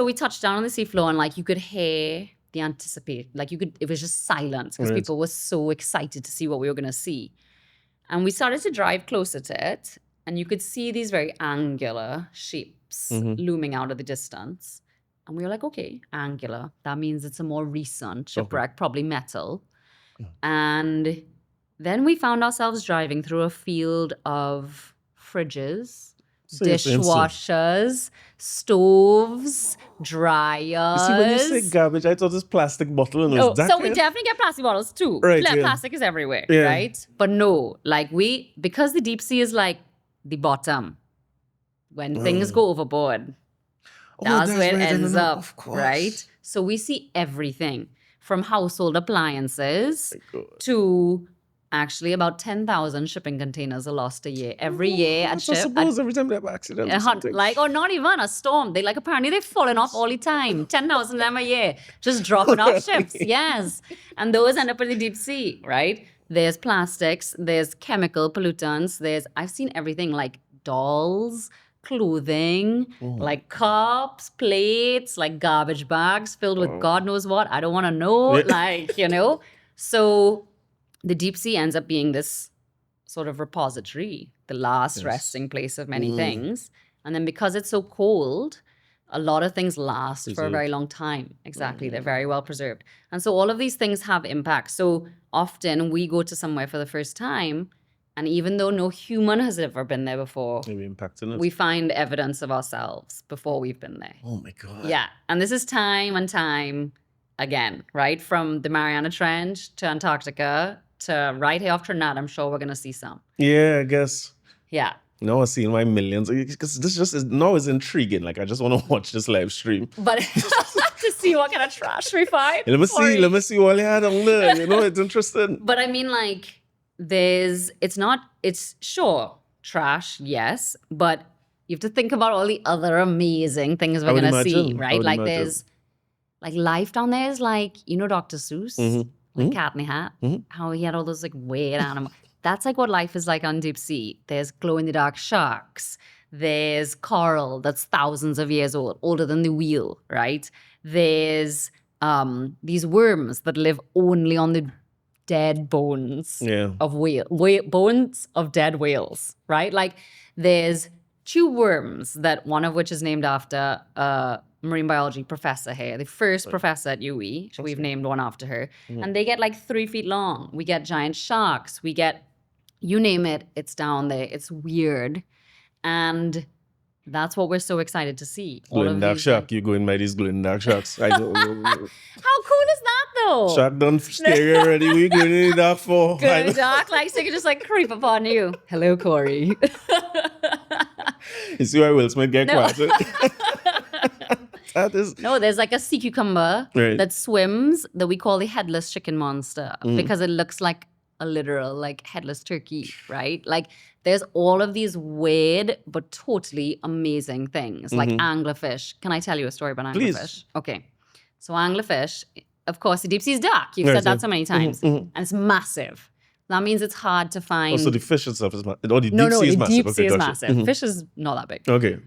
we touched down on the seafloor, and like you could hear the anticipation, like it was just silence because people were so excited to see what we were going to see. And we started to drive closer to it, and you could see these very angular shapes looming out of the distance. And we were like, okay, angular. That means it's a more recent shipwreck, probably metal. And then we found ourselves driving through a field of fridges, dishwashers, stoves, dryers. You see, when you say garbage, I thought this plastic bottle and was so we definitely get plastic bottles too. Right, Plastic is everywhere, right? But no, like because the deep sea is like the bottom. When things go overboard, that's where it ends up, right? So we see everything from household appliances to actually about 10,000 shipping containers are lost a year. Every year at ship. Suppose every time they have accidents or something. Or not even a storm. Apparently they're falling off all the time. 10,000 of them a year. Just dropping off ships. Yes. And those end up in the deep sea, right? There's plastics. There's chemical pollutants. I've seen everything like dolls, clothing, like cups, plates, like garbage bags filled with God knows what. I don't want to know. So the deep sea ends up being this sort of repository, the last resting place of many things. And then because it's so cold, a lot of things last for a very long time. Exactly. They're very well preserved. And so all of these things have impact. So often we go to somewhere for the first time, and even though no human has ever been there before, we find evidence of ourselves before we've been there. Oh my God. Yeah. And this is time and time again, right? From the Mariana Trench to Antarctica to right here off Trinidad, I'm sure we're going to see some. Yeah, I guess. Yeah. Now I've seen my millions. Because this just is now is intriguing. Like, I just want to watch this live stream. But to see what kind of trash we find. Let me see what you had on there. It's interesting. But I mean, like, it's sure, trash, yes. But you have to think about all the other amazing things we're going to see, right? Like, there's, like, life down there is like, Dr. Seuss. Like Cat in the Hat, how he had all those like weird animals. That's like what life is like on deep sea. There's glow-in-the-dark sharks. There's coral that's thousands of years old, older than the wheel, right? There's these worms that live only on the dead bones of bones of dead whales, right? Like there's tube worms that one of which is named after a marine biology professor here, the first professor at UE. We've named one after her. And they get like 3 feet long. We get giant sharks. We get, you name it, it's down there. It's weird. And that's what we're so excited to see. Glow in dark shark. You go in by these glow in dark sharks. I don't know. How cool is that though? Shark done stay already. We going in the dark for. Go in the dark, like so you can just like creep upon you. Hello, Corey. You see why Will Smith get quiet? That is... No, there's like a sea cucumber that swims that we call the headless chicken monster because it looks like a literal like headless turkey, right? Like there's all of these weird but totally amazing things like anglerfish. Can I tell you a story about anglerfish? Please. Okay. So anglerfish, of course, the deep sea is dark. You've said that so many times. And it's massive. That means it's hard to find. Oh, so the fish itself is massive. Or the deep sea is massive. Deep sea is massive. Fish is not that big. Okay.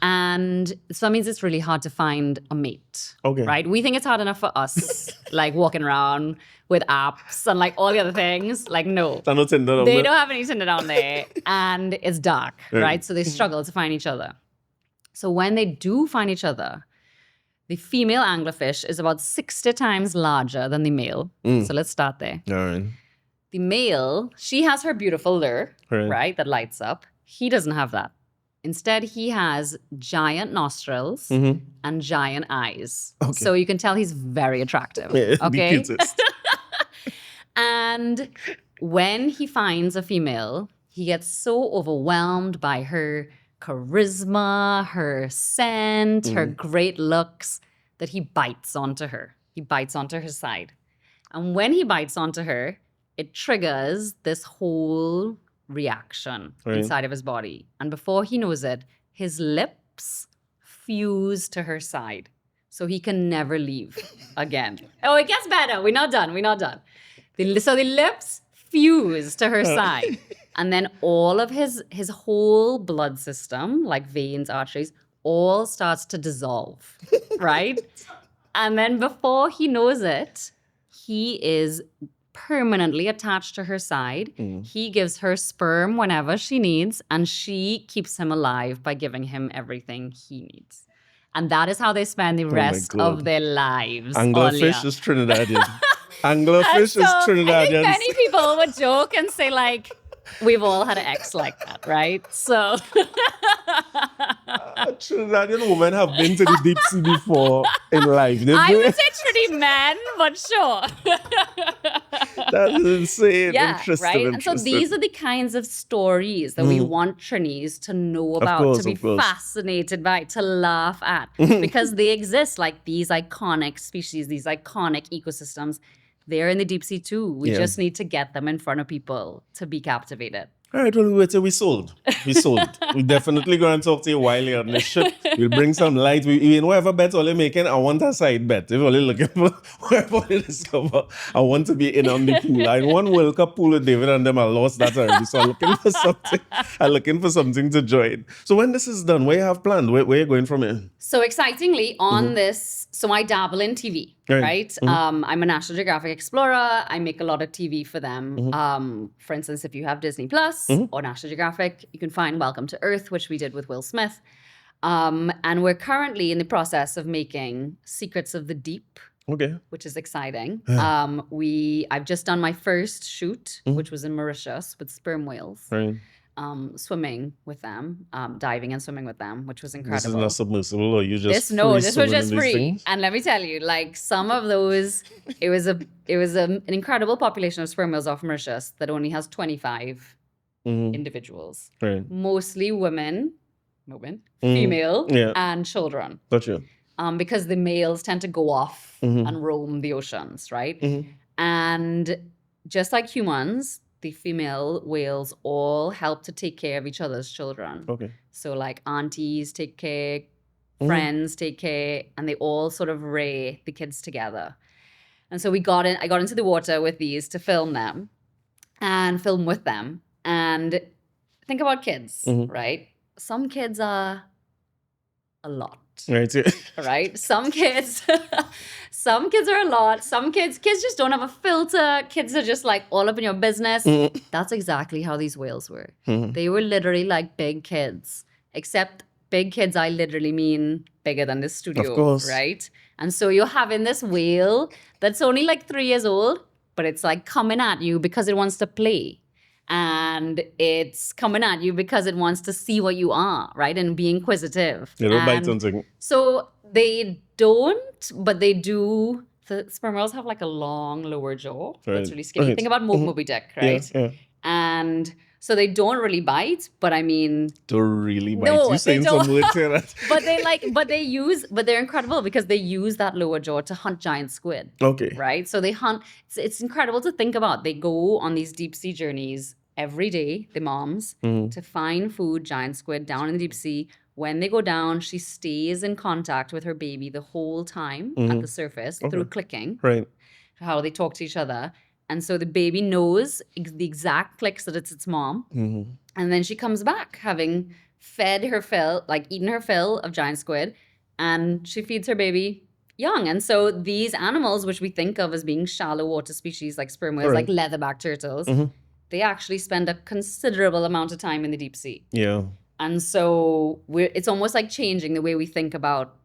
And so that means it's really hard to find a mate. Okay. Right? We think it's hard enough for us, like walking around with apps and like all the other things. Like, no. They don't have any Tinder down there. And it's dark, right? So they struggle to find each other. So when they do find each other, the female anglerfish is about 60 times larger than the male. So let's start there. All right. The male, she has her beautiful lure, right, that lights up. He doesn't have that. Instead, he has giant nostrils and giant eyes. Okay. So you can tell he's very attractive. Okay. The cutest. And when he finds a female, he gets so overwhelmed by her charisma, her scent, her great looks, that he bites onto her. He bites onto her side. And when he bites onto her, it triggers this whole reaction inside of his body. And before he knows it, his lips fuse to her side. So he can never leave again. Oh, it gets better. We're not done. So the lips fuse to her side. And then all of his whole blood system, like veins, arteries, all starts to dissolve, right? And then before he knows it, he is permanently attached to her side. He gives her sperm whenever she needs, and she keeps him alive by giving him everything he needs. And that is how they spend the rest of their lives. Anglerfish is Trinidadian. Anglerfish is Trinidadian. I think many people would joke and say, like, we've all had an ex like that, right? So Trinidadian women have been to the deep sea before in life. I would say Trinity men, but sure. That is insane. Yeah, interesting, right? And so these are the kinds of stories that we want Trinis to know about, to be fascinated by, to laugh at. Because they exist, like these iconic species, these iconic ecosystems. They're in the deep sea too. We just need to get them in front of people to be captivated. All right, well, we sold. We definitely going to talk to you while you're on the ship. We'll bring some light. Whatever bet all you're making, I want a side bet. If you're only looking for whatever you discover, I want to be in on the pool. I won World Cup pool with David and them. I lost that already. So I'm looking for something to join. So when this is done, what you have planned? Where are you going from here? So excitingly, on this, so I dabble in TV, right? I'm a National Geographic Explorer. I make a lot of TV for them. For instance, if you have Disney Plus or National Geographic, you can find Welcome to Earth, which we did with Will Smith. And we're currently in the process of making Secrets of the Deep, which is exciting. I've just done my first shoot, which was in Mauritius with sperm whales. Swimming with them, diving and swimming with them, which was incredible. This is not submersible, or you just this was just free. And let me tell you, like some of those, it was an incredible population of sperm whales off Mauritius that only has 25 individuals, mostly women, female, and children. Gotcha. Because the males tend to go off and roam the oceans, right? And just like humans, the female whales all help to take care of each other's children. So like aunties take care, friends take care, and they all sort of rear the kids together. And so I got into the water with these to film them and film with them. And think about kids, right? Some kids are a lot. Right. Yeah. Right? Some kids are a lot. Some kids just don't have a filter. Kids are just like all up in your business. That's exactly how these whales were. They were literally like big kids, except big kids, I literally mean bigger than this studio. Of course. Right? And so you're having this whale that's only like 3 years old, but it's like coming at you because it wants to play. And it's coming at you because it wants to see what you are, right? And be inquisitive. They don't bite And something. so they don't, but they do. The sperm whales have like a long lower jaw Right. that's really skinny. Right. Think about Moby Dick, right? Yeah. And so they don't really bite, but I mean, Don't really bite. No, You they saying don't. some words here that. but they're incredible because they use that lower jaw to hunt giant squid. Okay. Right? So they hunt. It's incredible to think about. They go on these deep sea journeys every day, the moms, to find food, giant squid down in the deep sea. When they go down, she stays in contact with her baby the whole time at the surface through clicking, Right. how they talk to each other. And so the baby knows the exact clicks that it's its mom. And then she comes back having fed her fill, like eaten her fill of giant squid, and she feeds her baby young. And so these animals, which we think of as being shallow water species like sperm whales, like leatherback turtles, they actually spend a considerable amount of time in the deep sea. Yeah. And so it's almost like changing the way we think about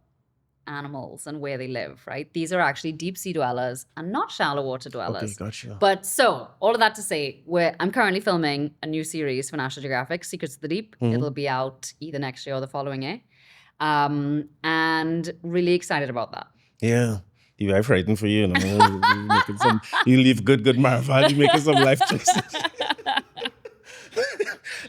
animals and where they live, right? These are actually deep sea dwellers and not shallow water dwellers. Okay, gotcha. But so all of that to say, I'm currently filming a new series for National Geographic, Secrets of the Deep. It'll be out either next year or the following year. And really excited about that. Yeah. You are frightened for you, you leave good marvel, you making some life choices.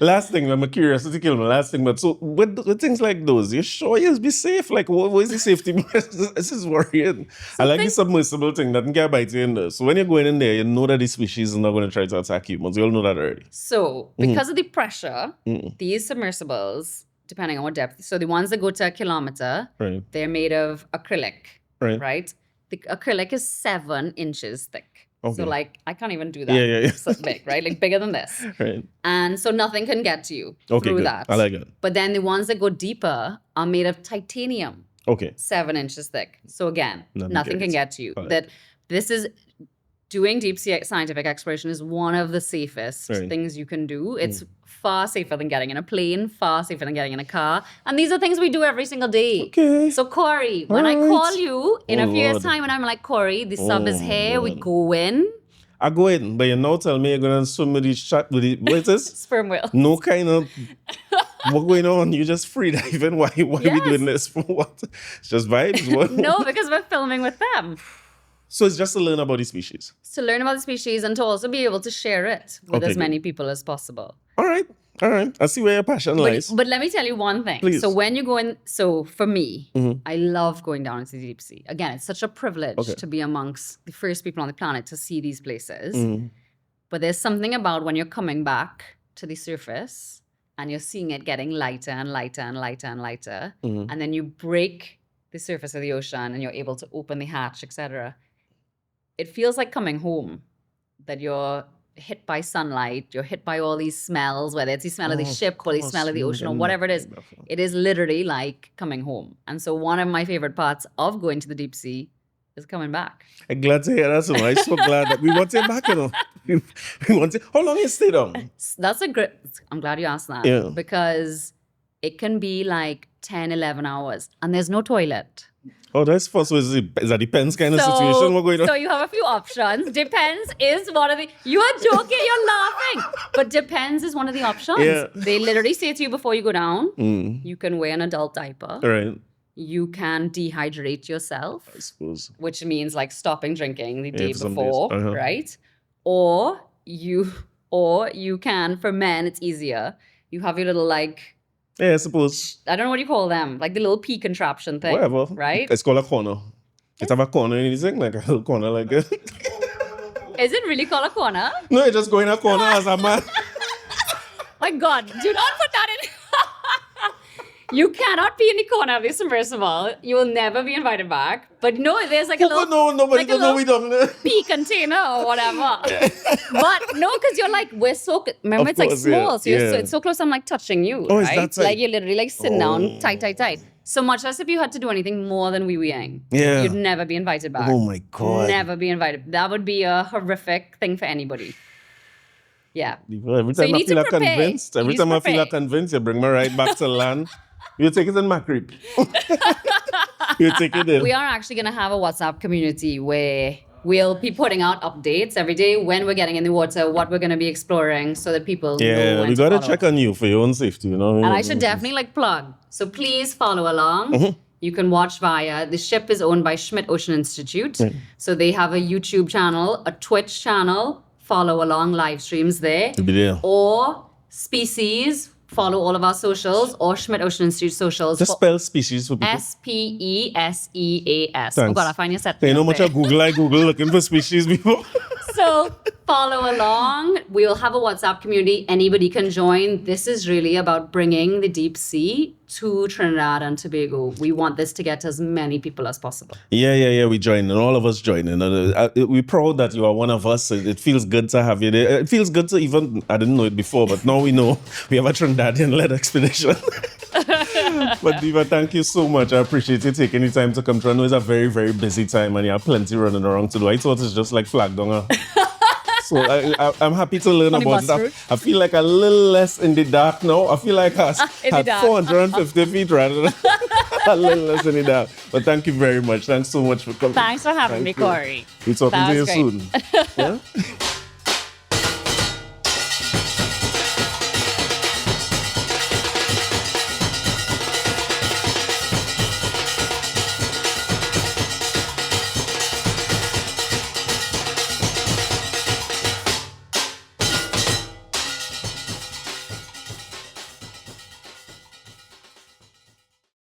Last thing, I'm curiosity kill me. Last thing, but so with things like those, you sure you'll be safe? Like, what is the safety? This is worrying. I like the submersible thing that can bite you in there. So when you're going in there, you know that the species is not going to try to attack you. But you all know that already. So because of the pressure, these submersibles, depending on what depth, so the ones that go to a kilometer, Right. they're made of acrylic, Right. right? The acrylic is 7 inches thick. Okay. So like, I can't even do that. Yeah. It's so big, right? Like bigger than this. Right. And so nothing can get to you Okay, through good. that. I like it. But then the ones that go deeper are made of titanium, Okay. 7 inches thick. So again, Nothing nothing can gets get to you. Got it. That this is doing deep sea scientific exploration is one of the safest Right. things you can do. It's far safer than getting in a plane, far safer than getting in a car. And these are things we do every single day. Okay. So Corey, when I Alright. call you in Oh, a few years' Lord. time and I'm like, Corey, the sub is Oh, here, we Lord. go in. I go in, but you now tell me you're going to swim with the shot with the, what is this? Sperm whale. No kind of, what going on? You just free diving? Why are we Yes. doing this? For what? It's just vibes? What? No, because we're filming with them. So it's just to learn about the species. To learn about the species and to also be able to share it with Okay, as many people as possible. All right. I see where your passion lies. But let me tell you one thing. Please. So when you go in, so for me, I love going down into the deep sea. Again, it's such a privilege Okay. to be amongst the first people on the planet to see these places. Mm-hmm. But there's something about when you're coming back to the surface and you're seeing it getting lighter and lighter and lighter and lighter, Mm-hmm. and then you break the surface of the ocean and you're able to open the hatch, etc. It feels like coming home, that you're hit by sunlight, you're hit by all these smells, whether it's the smell of the ship or the smell of the ocean or whatever it is. It is literally like coming home. And so one of my favorite parts of going to the deep sea is coming back. I'm glad to hear that. So I'm so glad that we want it back, you know. We want it. How long you stay down? That's a great, I'm glad you asked that. Yeah. Because it can be like 10, 11 hours and there's no toilet. Oh, that's fun. So is that depends kind of situation? What going on? So you have a few options. Depends is one of the... You are joking, you're laughing. But depends is one of the options. Yeah. They literally say to you before you go down, you can wear an adult diaper. All right. You can dehydrate yourself, I suppose. which means like stopping drinking the day for some before, days. right? Or you can, for men, it's easier. You have your little like... Yeah, I suppose. I don't know what you call them, like the little pee contraption thing, Whatever. right? It's called a corner. It have a corner in anything? Like a little corner like that? Is it really called a corner? No, you just go in a corner as a man. My God, do not put that in. You cannot be in the corner of the submersible. You will never be invited back. But no, there's like a little... No, nobody like a know we don't. pee container or whatever. But no, because you're like, we're so... Remember, Of it's like course, small. yeah, So you're yeah. it's so close, I'm like touching you, Oh, is right? that tight? Like you're literally like sitting down tight. So much as if you had to do anything more than wee-weeing. Yeah. You'd never be invited back. Oh my God. Never be invited. That would be a horrific thing for anybody. Yeah. Every So you time I need to feel prepare. convinced, You every need to time I feel prepare. convinced, you bring me right back to land. You take it in my creep. You take it in. We are actually going to have a WhatsApp community where we'll be putting out updates every day when we're getting in the water, what we're going to be exploring so that people know Yeah, when we to gotta follow. check on you for your own safety, you know. And I should definitely like plug. So please follow along. Mm-hmm. You can watch via, the ship is owned by Schmidt Ocean Institute. So they have a YouTube channel, a Twitch channel, follow along live streams there. To be there. Or SpeSeas, follow all of our socials, or Schmidt Ocean Institute socials. Just spell species for people. SpeSeas. Oh Thanks. God, I find you set. You know much I Google looking for species before. So follow along. We'll have a WhatsApp community. Anybody can join. This is really about bringing the deep sea to Trinidad and Tobago. We want this to get to as many people as possible. Yeah. We join, and all of us join. And we're proud that you are one of us. It feels good to have you there. It feels good to even, I didn't know it before, but now we know we have a Trinidadian-led expedition. But Diva, thank you so much. I appreciate you taking the time to come through. I know it's a very, very busy time and you have plenty running around to do. I thought it's just like flag down. So I'm happy to learn Funny about bus it. route. I feel like a little less in the dark now. I feel like I In the had dark. 450 feet rather than a little less in the dark. But thank you very much. Thanks so much for coming. Thanks for having me, Thank you. Corey. We'll talking That to you was great. soon. Yeah?